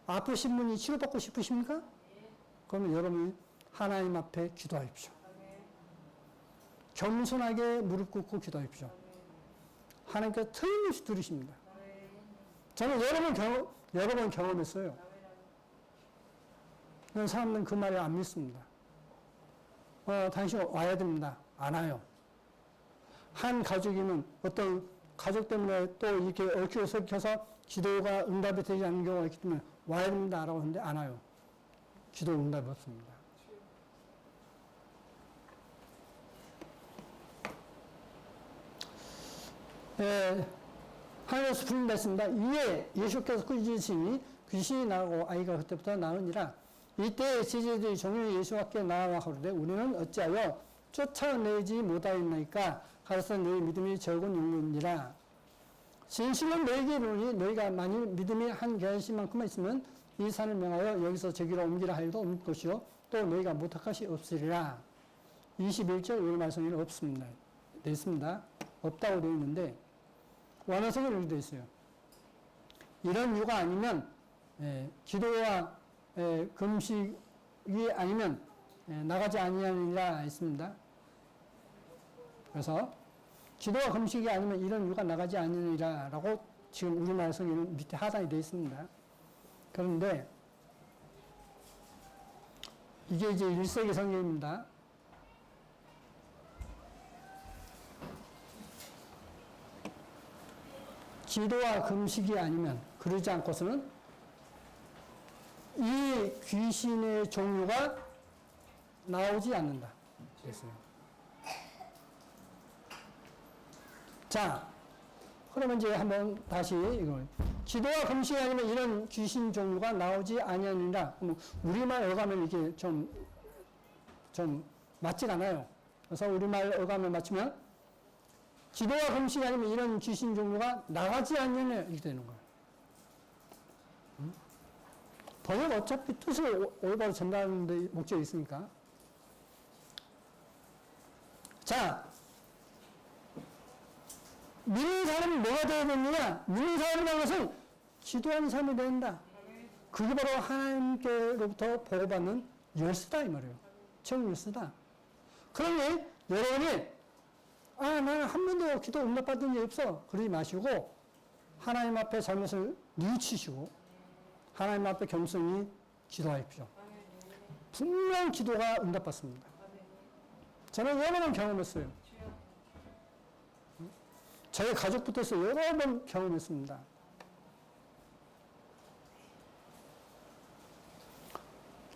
아프신 분이 치료받고 싶으십니까? 그러면 여러분이 하나님 앞에 기도하십시오. 겸손하게 무릎 꿇고 기도하십시오. 하나님께서 틀림없이 들으십니다. 저는 여러 번 경험했어요. 그런 사람들은 그 말을 안 믿습니다. 당신 와야 됩니다. 안 와요. 한 가족이면 어떤 가족 때문에 또 이렇게 얽히고 설켜서 기도가 응답이 되지 않는 경우가 있기 때문에 와야 됩니다. 라고 하는데 안 와요. 기도 응답이 없습니다. 하늘에서 불이 났습니다. 이에 예수께서 꾸짖으시니 귀신이 나가고 아이가 그때부터 나으니라. 이때 제자들이 종일 예수 앞에 나와 가로되 우리는 어찌하여 쫓아내지 못하였나이까 가로서 너희 믿음이 적은 용도니라. 진실은 너희에게 이르노니 너희가 만일 믿음이 한 결심만큼만 있으면 이 산을 명하여 여기서 저기로 옮기라 하여도 옮길 것이요 또 너희가 못할 것이 없으리라. 21절 오늘 말씀에는 없습니다. 되어 있습니다. 없다고 되어 있는데 원어성은 이렇게 되어 있어요. 이런 이유가 아니면 기도와 금식이 아니면 나가지 아니하느니라 했습니다. 그래서 기도와 금식이 아니면 이런 이유가 나가지 않으리라 라고 지금 우리나라 성경은 밑에 하단이 되어 있습니다. 그런데 이게 이제 1세기 성경입니다. 기도와 금식이 아니면 그러지 않고서는 이 귀신의 종류가 나오지 않는다. 그랬어요. 자, 그러면 이제 한번 다시 이걸 기도와 금식이 아니면 이런 귀신 종류가 나오지 아니하니라. 우리말 어감을 이게 좀 맞지 않아요. 그래서 우리말 어감을 맞추면 기도와 금식이 아니면 이런 귀신 종류가 나가지 않느냐 이렇게 되는 거예요. 번역 어차피 뜻을 올바로 전달하는 데 목적이 있으니까. 자, 믿는 사람이 뭐가 되어야 되느냐? 믿는 사람이라는 것은 기도하는 사람이 된다. 그게 바로 하나님께로부터 보고받는 열쇠다 이 말이에요. 정 열쇠다. 그러니 여러분이 나는 한 번도 기도 응답받은 적 없어. 그러지 마시고 하나님 앞에 잘못을 뉘우치시고 하나님 앞에 겸손히 기도하십시오. 분명 기도가 응답받습니다. 저는 여러 번 경험했어요. 저희 가족부터 해서 여러 번 경험했습니다.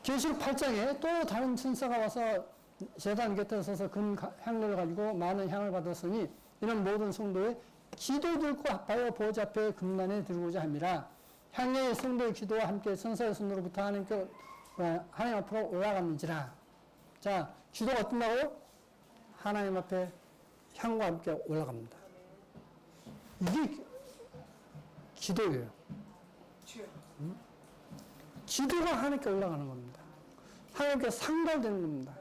계시록 8장에 또 다른 천사가 와서 제단 곁에 서서 금 향료를 가지고 많은 향을 받았으니 이런 모든 성도의 기도 들고 합하여 보좌 앞에 금만에 들고자 합니다. 향료의 성도의 기도와 함께 천사의 손으로부터 하나님 앞으로 올라갔는지라. 자, 기도가 어떤다고? 하나님 앞에 향과 함께 올라갑니다. 이게 기도예요. 기도가 하나님께 올라가는 겁니다. 하나님께 상달되는 겁니다.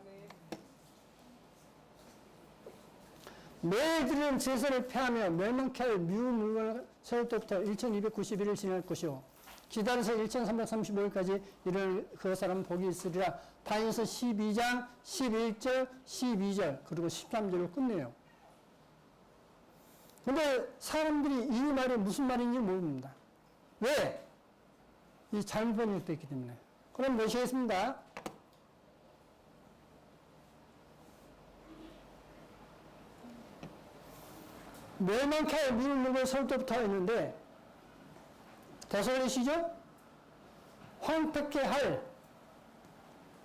매일 드리는 제사를 폐하며 멸망케 할 미운 물건을 세울 때부터 1291일 지날 것이요 기다려서 1335일까지 이를 그 사람은 복이 있으리라. 다니엘서 12장 11절 12절 그리고 13절로 끝내요. 근데 사람들이 이 말이 무슨 말인지 모릅니다. 왜? 이 잘못 번역됐기 때문에. 그럼 모시겠습니다. 멸망케 할 미운 물건을 세울 때부터 했는데 다시 읽으시죠? 황폐케 할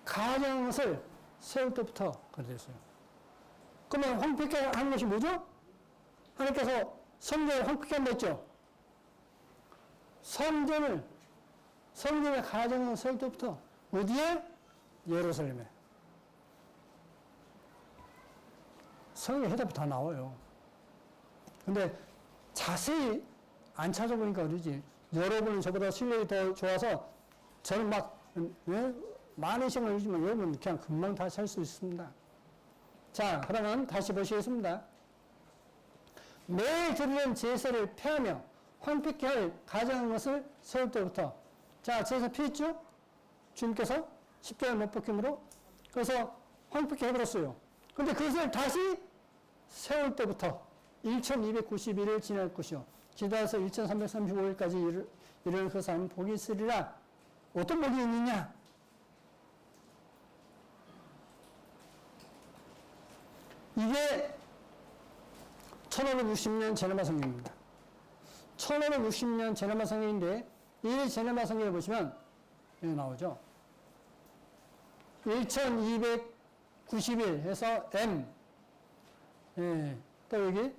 가증한 것을 세울 때부터 그랬어요. 그러면 황폐케 하는 것이 뭐죠? 하나님께서 성전을 황폐케 한다 했죠? 성전의 가증을 세울 때부터 어디에? 예루살렘에. 성경 해답이 다 나와요. 근데 자세히 안 찾아보니까 그러지. 여러분은 저보다 실력이 더 좋아서 저는 막 많은 시간을 걸리지만 여러분은 그냥 금방 다 찰 수 있습니다. 자, 그러면 다시 보시겠습니다. 매일 드리는 제사를 폐하며 황폐케 할 가증한 것을 세울 때부터. 자, 제사 피했죠? 주님께서 십자가에 못 박힘으로. 그래서 황폐케 해버렸어요. 근데 그것을 다시 세울 때부터 1291일 지날 것이요 기다려서 1335일까지 이르는 그 사람은 복이 있으리라. 어떤 복이 있느냐? 이게 1560년 제네바 성경입니다. 1560년 제네바 성경인데 이 제네바 성경에 보시면 여기 나오죠. 1290일 해서 M 또 여기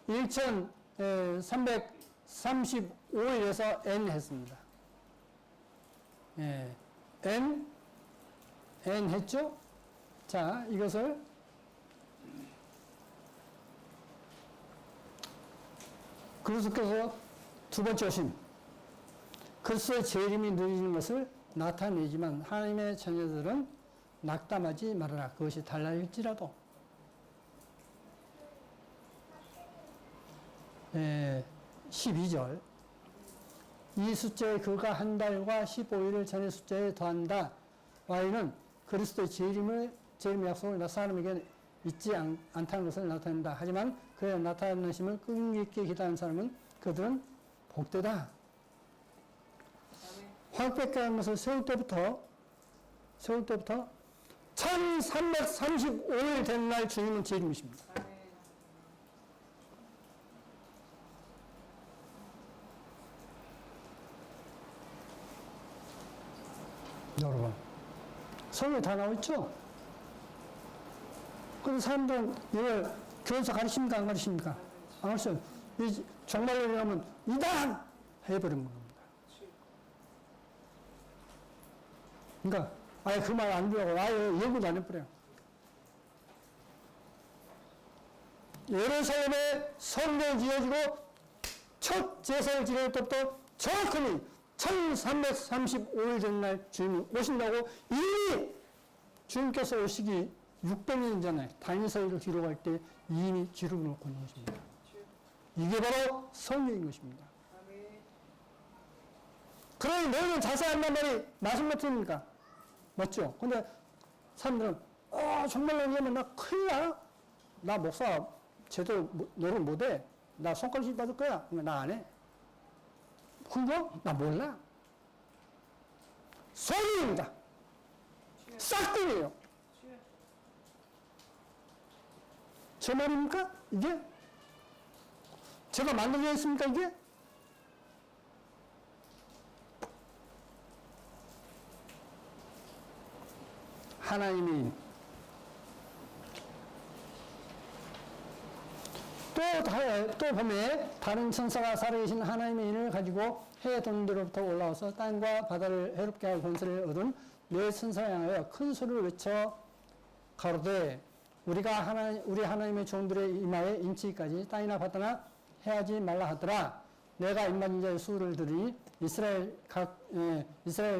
1335일에서 N 했습니다. N 했죠? 자, 이것을 그리스도께서 두 번째 오심, 그리스도의 재림이 누리는 것을 나타내지만 하나님의 자녀들은 낙담하지 말아라. 그것이 달라질지라도. 12절 이 숫자에 그가 한 달과 15일을 전의 숫자에 더한다. Y는 그리스도의 재림의 약속을 사람에게 잊지 않다는 것을 나타낸다. 하지만 그의 나타나심을 끈기 있게 기다리는 사람은 그들은 복되다. 황폐케 하는 것을 세울 때부터 1335일 된 날 주님은 재림이십니다. 여러분, 성경에 다 나와있죠? 그런데 사람들은 이걸 교회에서 가르칩니까? 안 가르칩니까? 안 가르쳐요. 정말로 얘기하면 이단! 해버린 겁니다. 그러니까 아예 그 말 안 들으라고 아예 예고도 안 해버려요. 예루살렘에 성전이 지어지고 첫 제사를 지낼 때부터 정확히 1335일 전날 주님이 오신다고 이미 주님께서 오시기 600년 전에 다니엘서기를 기록할 때 이미 기록을 놓고 있는 것입니다. 이게 바로 성경인 것입니다. 그러니 너희는 자세한단 말이 말씀 같으니까 맞죠? 근데 사람들은 정말로 이러면 나 큰일 나? 나 목사 제대로 노력 못해? 나 손가락질 받을 거야? 나 안 해. 그거? 나 몰라. 소리입니다. 싹들이에요. 제 말입니까? 이게? 제가 만들어져 있습니까? 이게? 하나님이 또 보면 다른 천사가 살아계신 하나님의 인을 가지고 해 동로부터 올라와서 땅과 바다를 해롭게 할 권세를 얻은 네 천사를 향하여 큰 소리를 외쳐 가로되 우리 하나님의 종들의 이마에 인치기까지 땅이나 바다나 해하지 말라 하더라. 내가 임받은 자의 수를 들으니 이스라엘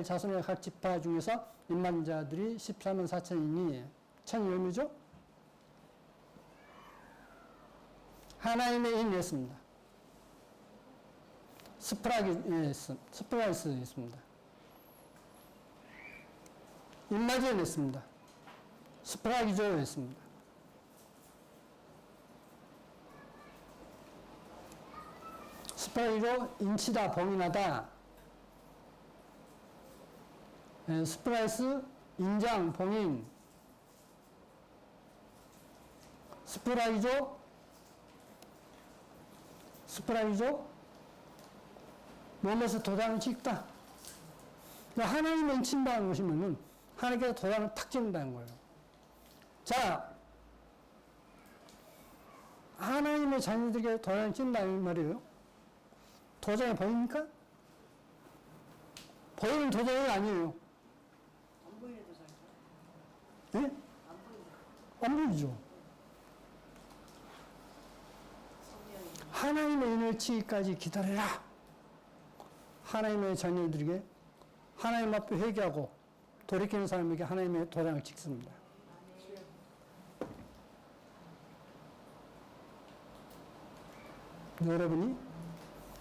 자손의 각 지파 중에서 임받은 자들이 14만 4천이니 1010명이죠? 하나님의 인이었습니다. 스프라이스 있습니다. 임마지엔 있습니다. 스프라기조 있습니다. 스프라기조 인치다 봉인하다. 스프라이스 인장 봉인. 스프라기조 몸에서 도장을 찍다. 하나님의 인친다는 것이면은 하나님께서 도장을 탁 찍는다는 거예요. 자, 하나님의 자녀들에게 도장을 찍는다는 말이에요. 도장이 보입니까? 보이는 도장이 아니에요. 안 보이는 도장이죠? 예? 안 보이는. 안 보이죠. 하나님의 인을 치기까지 기다리라. 하나님의 자녀들에게 하나님 앞에 회개하고 돌이키는 사람에게 하나님의 도장을 찍습니다. 여러분이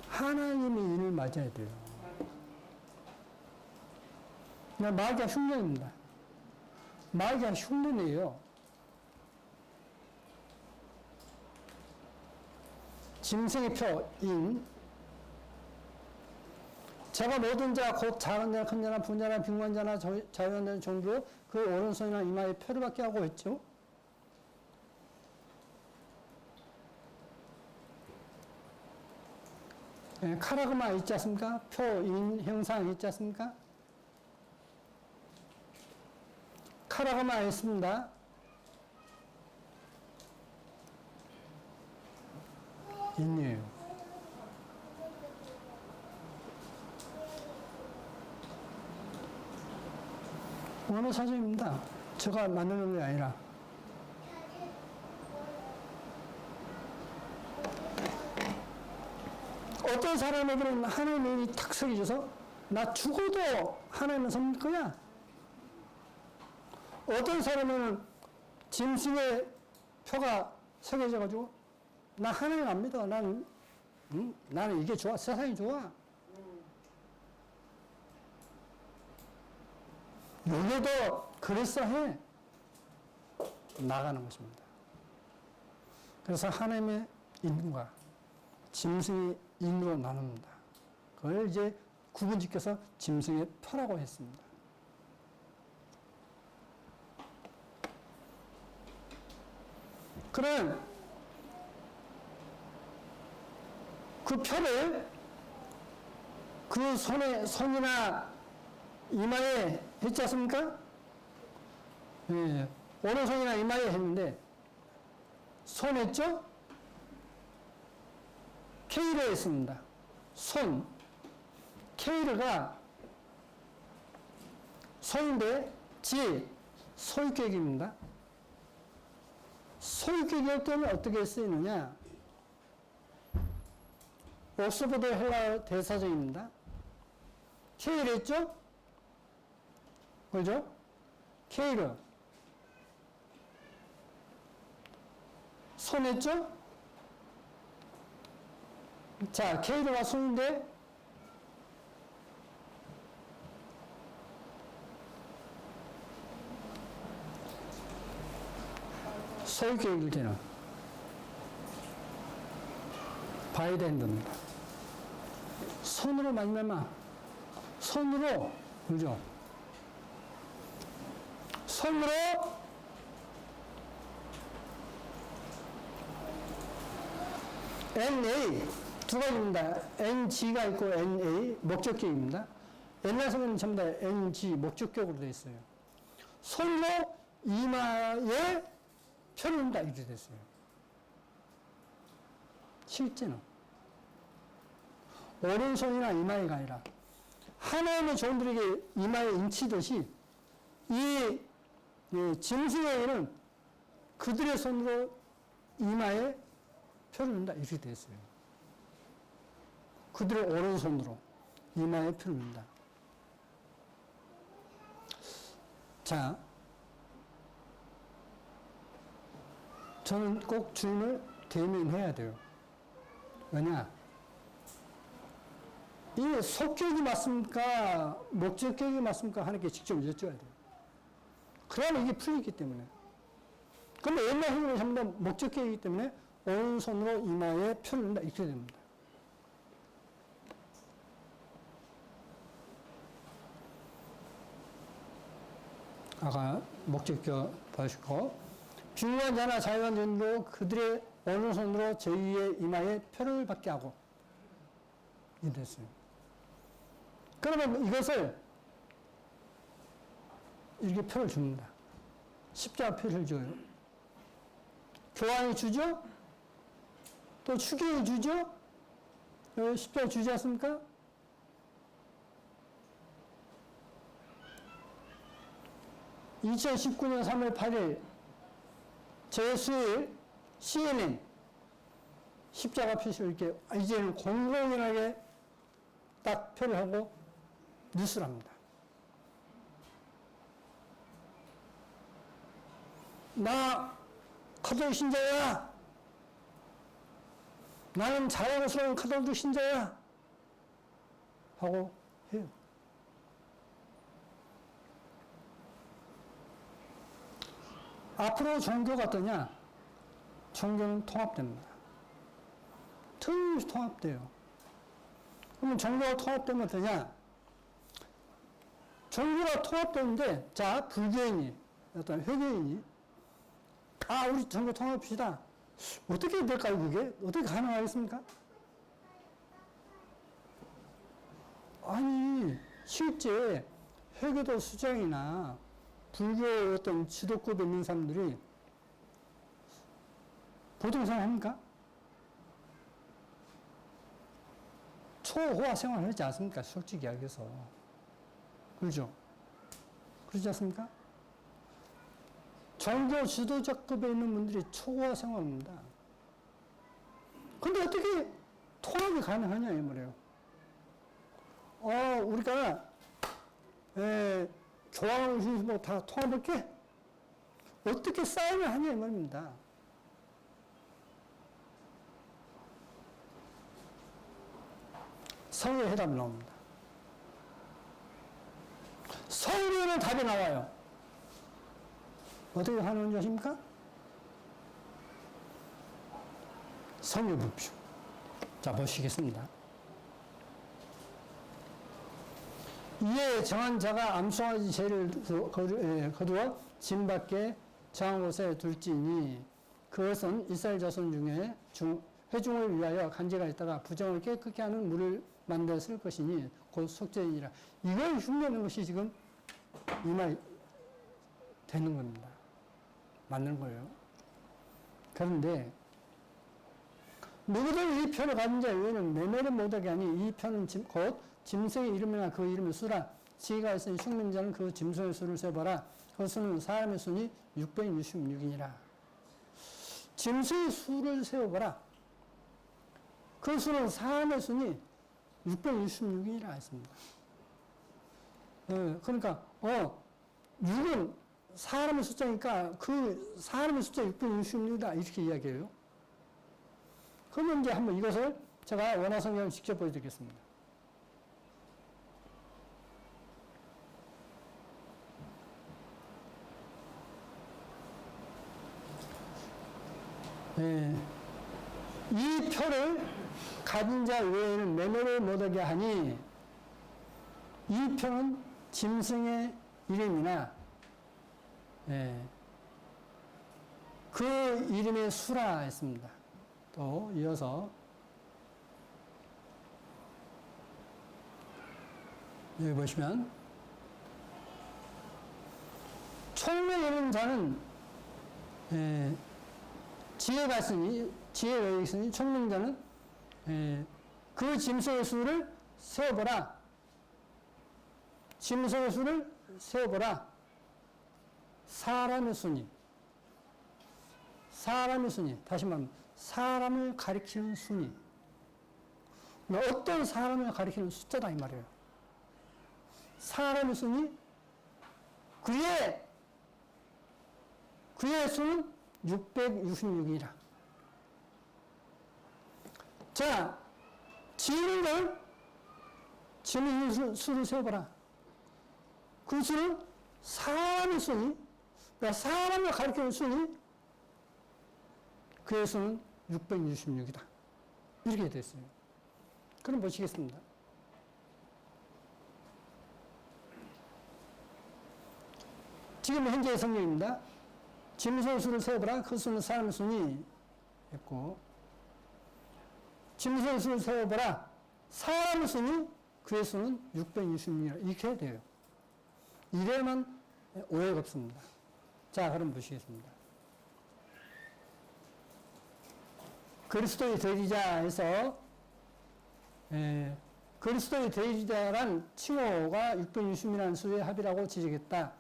하나님의 인을 맞아야 돼요. 그냥 마귀가 흉내입니다. 마귀가 흉내내요. 짐승의 표, 인. 제가 모든 자, 곧 작은 자나 큰 자나 분자나 빈관자나 자유한자는 종주로 그 오른손이나 이마에 표를 받게 하고 했죠. 카라그마 있지 않습니까? 표, 인, 형상 있지 않습니까? 카라그마 있습니다. 인이에요. 원어 사전입니다. 제가 만드는 게 아니라. 어떤 사람에게는 하나님의 인이 탁 새겨져서 나 죽어도 하나님은 섬길 거야. 어떤 사람에게는 짐승의 표가 새겨져가지고 나 하나님 안 믿어. 나는 이게 좋아. 세상이 좋아. 여기도 그래서 해. 나가는 것입니다. 그래서 하나님의 인과 짐승의 인으로 나눕니다. 그걸 이제 구분짓께서 짐승의 표라고 했습니다. 그럼 그 표를 그 손이나 이마에 했지 않습니까? 예, 오른손이나 이마에 했는데 손 했죠? K로 했습니다. 손, K가 소인데 지 소유격입니다. 소유격일 때는 어떻게 쓰이느냐? 옥스퍼드 헬라 대사전입니다. K를 했죠? 그죠? K를 손했죠? 자, K가 손인데 소유격일 때는 바이덴드입니다. 손으로 만나면 손으로 그죠? 손으로 NA 두 가지입니다. NG가 있고 NA 목적격입니다. 옛날 성경은 전부 다 NG 목적격으로 되어 있어요. 손으로 이마에 펴는다 이렇게 됐어요. 실제는 오른손이나 이마에가 아니라 하나님의 종들에게 이마에 인치듯이 이 짐승에게는 그들의 손으로 이마에 표를 넣는다 이렇게 되어 있어요. 그들의 오른손으로 이마에 표를 넣는다. 자, 저는 꼭 주님을 대면해야 돼요. 왜냐? 이 속격이 맞습니까? 목적격이 맞습니까? 하나님께 직접 여쭤야 돼요. 그래야 이게 풀리기 때문에. 그런데 옛날 성경은 전부 다 목적격이기 때문에 오른손으로 이마에 표를 넣는다 이렇게 됩니다. 아까 목적격 보시고 빈곤한 자나 자유한자도 그들의 오른손으로 제2의 이마에 표를 받게 하고 이렇게 됐어요. 그러면 이것을 이렇게 표를 줍니다. 십자가 표를 줘요. 교황이 주죠? 또 추기에 주죠? 십자가 주지 않습니까? (2019년 3월 8일) 제 수일 CNN 십자가 표시를 이렇게 이제는 공공연하게 딱 표를 하고 뉴스를 합니다. 나 카톨릭 신자야. 나는 자랑스러운 카톨릭 신자야. 하고 해요. 앞으로 종교가 어떠냐? 종교는 통합됩니다. 틀림없이 통합돼요. 그러면 종교가 통합되면 어떠냐? 종교가 통합되는데, 자, 불교인이, 어떤 회교인이, 우리 종교 통합합시다. 어떻게 될까요, 그게? 어떻게 가능하겠습니까? 아니, 실제 회교도 수장이나 불교의 어떤 지도급에 있는 사람들이 보통 생활합니까? 초호화 생활을 하지 않습니까? 솔직히 이야기해서. 그렇죠? 그렇지 않습니까? 종교 지도자급에 있는 분들이 초호화 생활합니다. 근데 어떻게 통합이 가능하냐, 이 말이에요. 우리가, 교황을 중심으로 다 통합할게? 어떻게 싸움을 하냐, 이 말입니다. 성의 해답이 나옵니다. 성경에는 답이 나와요. 어떻게 하는 줄 아십니까? 성경 봅시오. 자, 보시겠습니다. 이에 정한 자가 암송아지 죄를 거두어 진 밖에 정한 곳에 둘지니 그것은 이스라엘 자손 중에 회중을 위하여 간제가 있다가 부정을 깨끗게 하는 물을 만들었을 것이니 곧 속죄이니라. 이걸 흉내내는 것이 지금 이 말 되는 겁니다. 맞는 거예요. 그런데 누구든 이 편을 가진 자 외에는 매매를 못하게 하니 이 편은 곧 짐승의 이름이나 그 이름의 수라. 지혜가 있으니 총명인 자는 그 짐승의 수를 세어보라. 그 수는 사람의 수니 666이니라. 짐승의 수를 세어보라. 그 수는 사람의 수니 666이라 했습니다. 그러니까 6은 사람의 숫자니까 그 사람의 숫자 666이다 이렇게 이야기해요. 그러면 이제 한번 이것을 제가 원어 성경을 직접 보여드리겠습니다. 이 표를 가진 자 외에는 매매를 못하게 하니 이 표는 짐승의 이름이나 그 이름의 수라 했습니다. 또 이어서 여기 보시면 총명이 있는 자는 지혜가 있으니 지혜가 있으니 총명인 자는 그 짐승의 수를 세어보라. 짐승의 수를 세어보라. 사람의 수니. 사람의 수니. 다시 말하면 사람을 가리키는 수니. 어떤 사람을 가리키는 숫자다 이 말이에요. 사람의 수니. 그의 수는 666이라. 자, 지혜를 수를 세어보라. 그 수는 사람의 수니, 그러니까 사람을 가리키는 수니, 그의 수는 666이다. 이렇게 됐어요. 그럼 보시겠습니다. 지금 현재의 성경입니다. 짐승의 수를 세어보라. 그 수는 사람의 수니 했고, 짐승의 수를 세어보라. 사람의 수니, 그의 수는 666이라. 이렇게 해야 돼요. 이래만 오해가 없습니다. 자, 그럼 보시겠습니다. 그리스도의 대리자에서 그리스도의 대리자란 칭호가 666이라는 수의 합이라고 지적했다.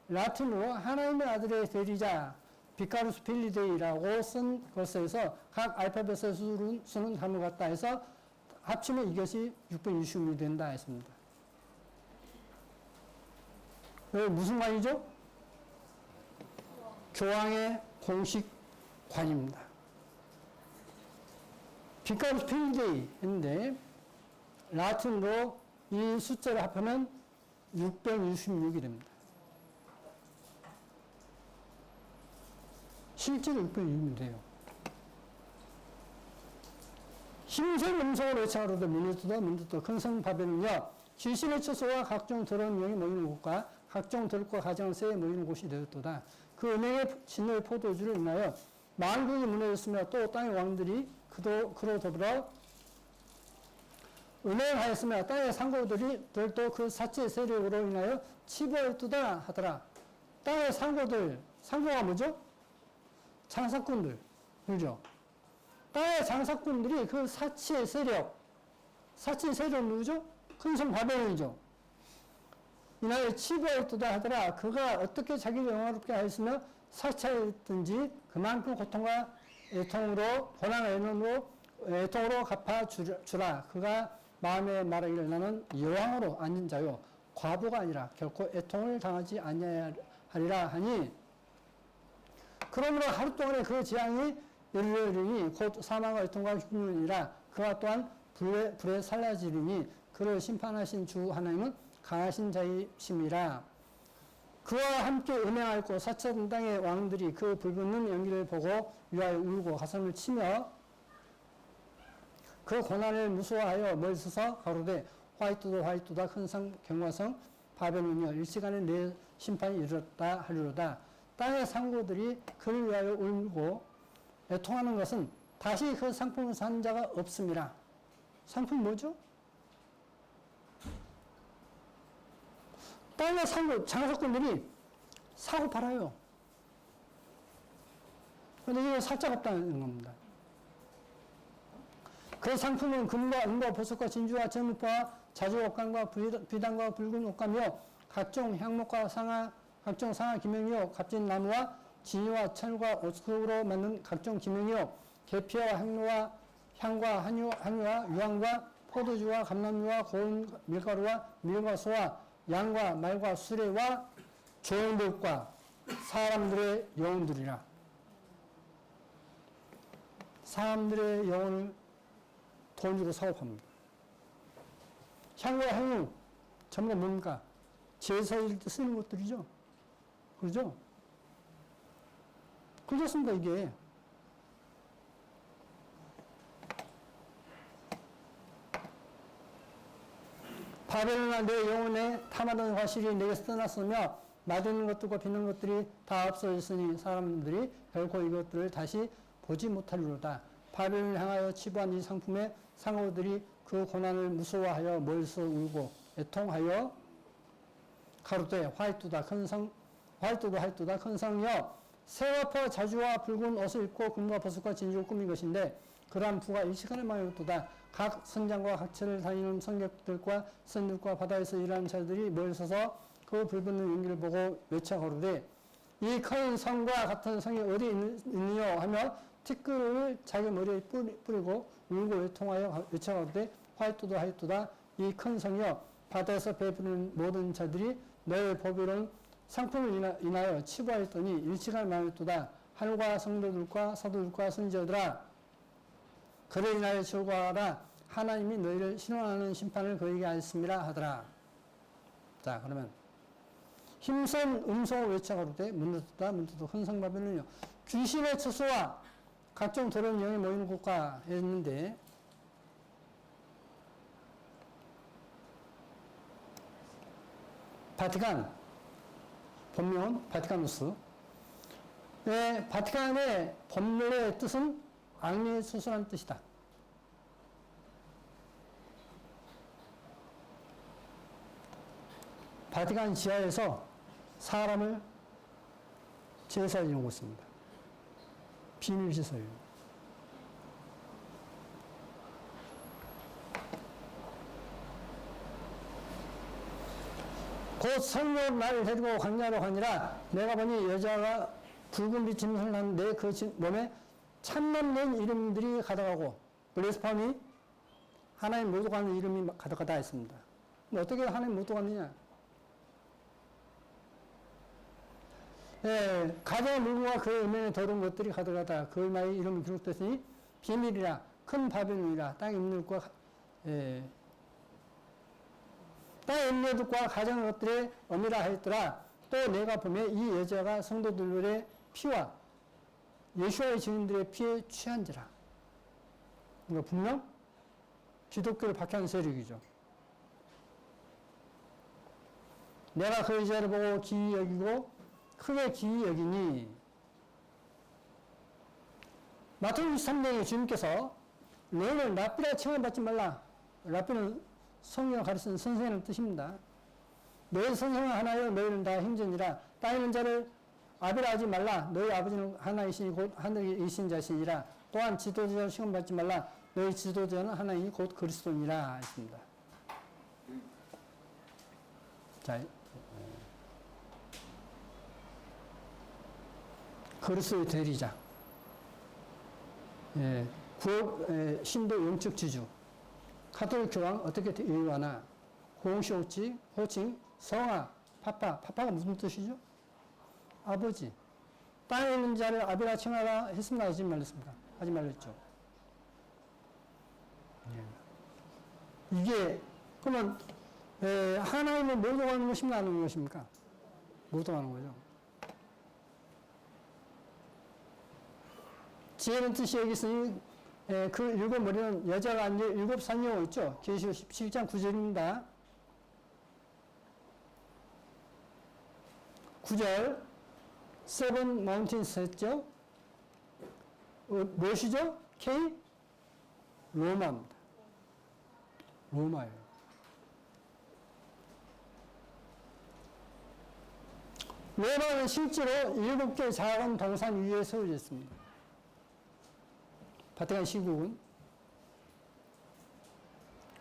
라틴어로 하나님의 아들의 대리자 비카루스 필리데이라고 쓴 것에서 각 알파벳의 수는 다른 것 같다 해서 합치면 이것이 666이 된다 했습니다. 무슨 관이죠? 교황의 공식 관입니다. 비카루스 필리데이 했는데 라틴어로 이 숫자를 합하면 666이 됩니다. 실제로 666이면 돼요. 힘센 음성으로 외창하로도 문드도 큰성 바벨은요, 귀신의 처소와 각종 더러운 영이 모이는 곳과 각종 들과 가장 새에 모이는 곳이 되었도다. 그 은행의 진노의 포도주를 인하여 만국이 무너졌으며 또 땅의 왕들이 그로 더불어 은행하였으며 땅의 상고들도 그 사치의 세력으로 인하여 치부하였도다 하더라. 땅의 상고가 뭐죠? 장사꾼들, 그죠? 땅의 장사꾼들이 그 사치의 세력은 누구죠? 큰성 바벨론이죠. 이날 치부하였도다 하더라. 그가 어떻게 자기를 영화롭게 하였으며 사치하였든지 그만큼 고통과 애통으로 고난과 애통으로 갚아주라. 그가 마음에 말하기를 나는 여왕으로 앉은 자요 과부가 아니라 결코 애통을 당하지 아니하리라 하니, 그러므로 하루 동안에 그 재앙이 이르리니 곧 사망과 애통과 흉년이라. 그와 또한 불에 살라지리니 그를 심판하신 주 하나님은 강하신 자이심이라. 그와 함께 음행하였고 사치하던 땅의 왕들이 그 불붙는 연기를 보고 위하여 울고 가슴을 치며 그 고난을 무서워하여 멀리서서 가로되 화이트다 큰성 경과성 바벨론이여 일시간에 내 심판이 이르렀다 하리로다. 땅의 상고들이 그를 위하여 울고 애통하는 것은 다시 그 상품을 산 자가 없음이라. 상품이 뭐죠? 땅의 장사꾼들이 사고 팔아요. 그런데 이거 살 자가 없다는 겁니다. 그 상품은 금과 은과 보석과 진주와 정금과 자주 옷감과 비단과 붉은 옷감이요 각종 향목과 각종 상하 기명이요 값진 나무와 진이와 철과 옥석으로 만든 각종 기명이요 계피와 향과 한유와 유황과 포도주와 감람유와 고운 밀가루와 밀과 소와 양과 말과 수레와 종들과 사람들의 영혼들이라. 사람들의 영혼을 돈 주고 사고 팝니다. 향과 향유 전부 다 뭡니까? 제사일 때 쓰는 것들이죠. 그러죠? 그렇습니다, 이게. 바벨론아 내 영혼에 탐하던 화실이 내게서 떠났으며 맛있는 것들과 비는 것들이 다 없어졌으니 사람들이 결코 이것들을 다시 보지 못하리로다. 바벨론을 향하여 치부한 이 상품의 상호들이 그 고난을 무서워하여 멀서 울고 애통하여 가로되 화이트다 큰 성이여 새와퍼 자주와 붉은 옷을 입고 금과 버섯과 진주를 꾸민 것인데 그러한 부가 일시간에 망하였도다. 각 선장과 각처를 다니는 성객들과 선들과 바다에서 일하는 자들이 모여 서서 그 불붙는 연기를 보고 외쳐 가로되 이 큰 성과 같은 성이 어디 있느뇨 하며 티끌을 자기 머리에 뿌리고 울고 외통하여 외쳐 가로되 화이토다 이 큰 성이여 바다에서 배부르는 모든 자들이 너의 보배로운 상품을 인하여 치부하였더니 일시간에 망하였도다. 하늘과 성도들과 사도들과 선지자들아 그를 인하여 즐거워하라. 하나님이 너희를 신원하는 심판을 그에게 하였음이라 하더라. 자, 그러면 힘센 음성을 외쳐가로되 문득다 큰성 바벨론이요 귀신의 처소와 각종 더러운 영이 모이는 곳과 했는데 바티칸 본명은 바티카누스. 바티칸의 본래의 뜻은 악리의 수술한 뜻이다. 바티칸 지하에서 사람을 제사에 이용하고 있습니다. 비밀 시설이에요. 곧 성령 나를 데리고 광야로 가니라. 내가 보니 여자가 붉은 빛 짐승을 하는데 그 몸에 참남된 이름들이 가득하고 블레스팜이 하나님 모두 가는 이름이 가득하다 했습니다. 어떻게 하나님 모두 가느냐? 가정의 물건과 그의 음행에 더러운 것들이 가득하다. 그의 나의 이름이 기록됐으니 비밀이라 큰 바벨론이라 땅의 인물과 땅의 인물들과 가정의 것들의 엄이라 하였더라. 또 내가 보매 이 여자가 성도들의 피와 예수와의 증인들의 피에 취한지라. 그러니까 분명 기독교를 박해하는 세력이죠. 내가 그 여자를 보고 기이 여기고 크게 기이 여기니 마태복음 23장에 주님께서 너희는 랍비라 칭을 받지 말라. 랍비는 성경을 가르치는 선생이라는 뜻입니다. 너희 선생은 하나여 너희는 다 형제니라. 땅에 있는 자를 아비라 하지 말라. 너희 아버지는 하나이시니 곧 하늘에 계신 자시니라. 또한 지도자를 시험 받지 말라. 너희 지도자는 하나이니 곧 그리스도니라 했습니다. 자, 그리스도의 대리자, 신도 영적 지주, 가톨릭 교황 어떻게 대우하나? 공시호칭, 성아, 파파가 무슨 뜻이죠? 아버지. 땅에 있는 자를 아비라 칭하라 했습니다, 하지 말랬습니다. 하지 말랬죠. 이게 그러면 하나님을 모독하는 것입니까, 안 하는 것입니까? 모독하는 거죠. 지혜는 뜻이 여기 있으니 그 일곱 머리는 여자가 앉아 일곱 산녀가 있죠. 계시록 17장 9절입니다. 9절 세븐 마운틴스 했죠. 무엇이죠? K? 로마입니다. 로마예요. 로마는 실제로 7개 작은 동산 위에 세워져 있습니다. 바티칸 시국은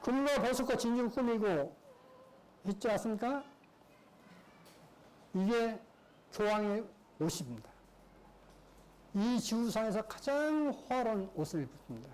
금과 보석과 진주를 꾸미고 있지 않습니까? 이게 교황의 옷입니다. 이 지구상에서 가장 화려한 옷을 입습니다.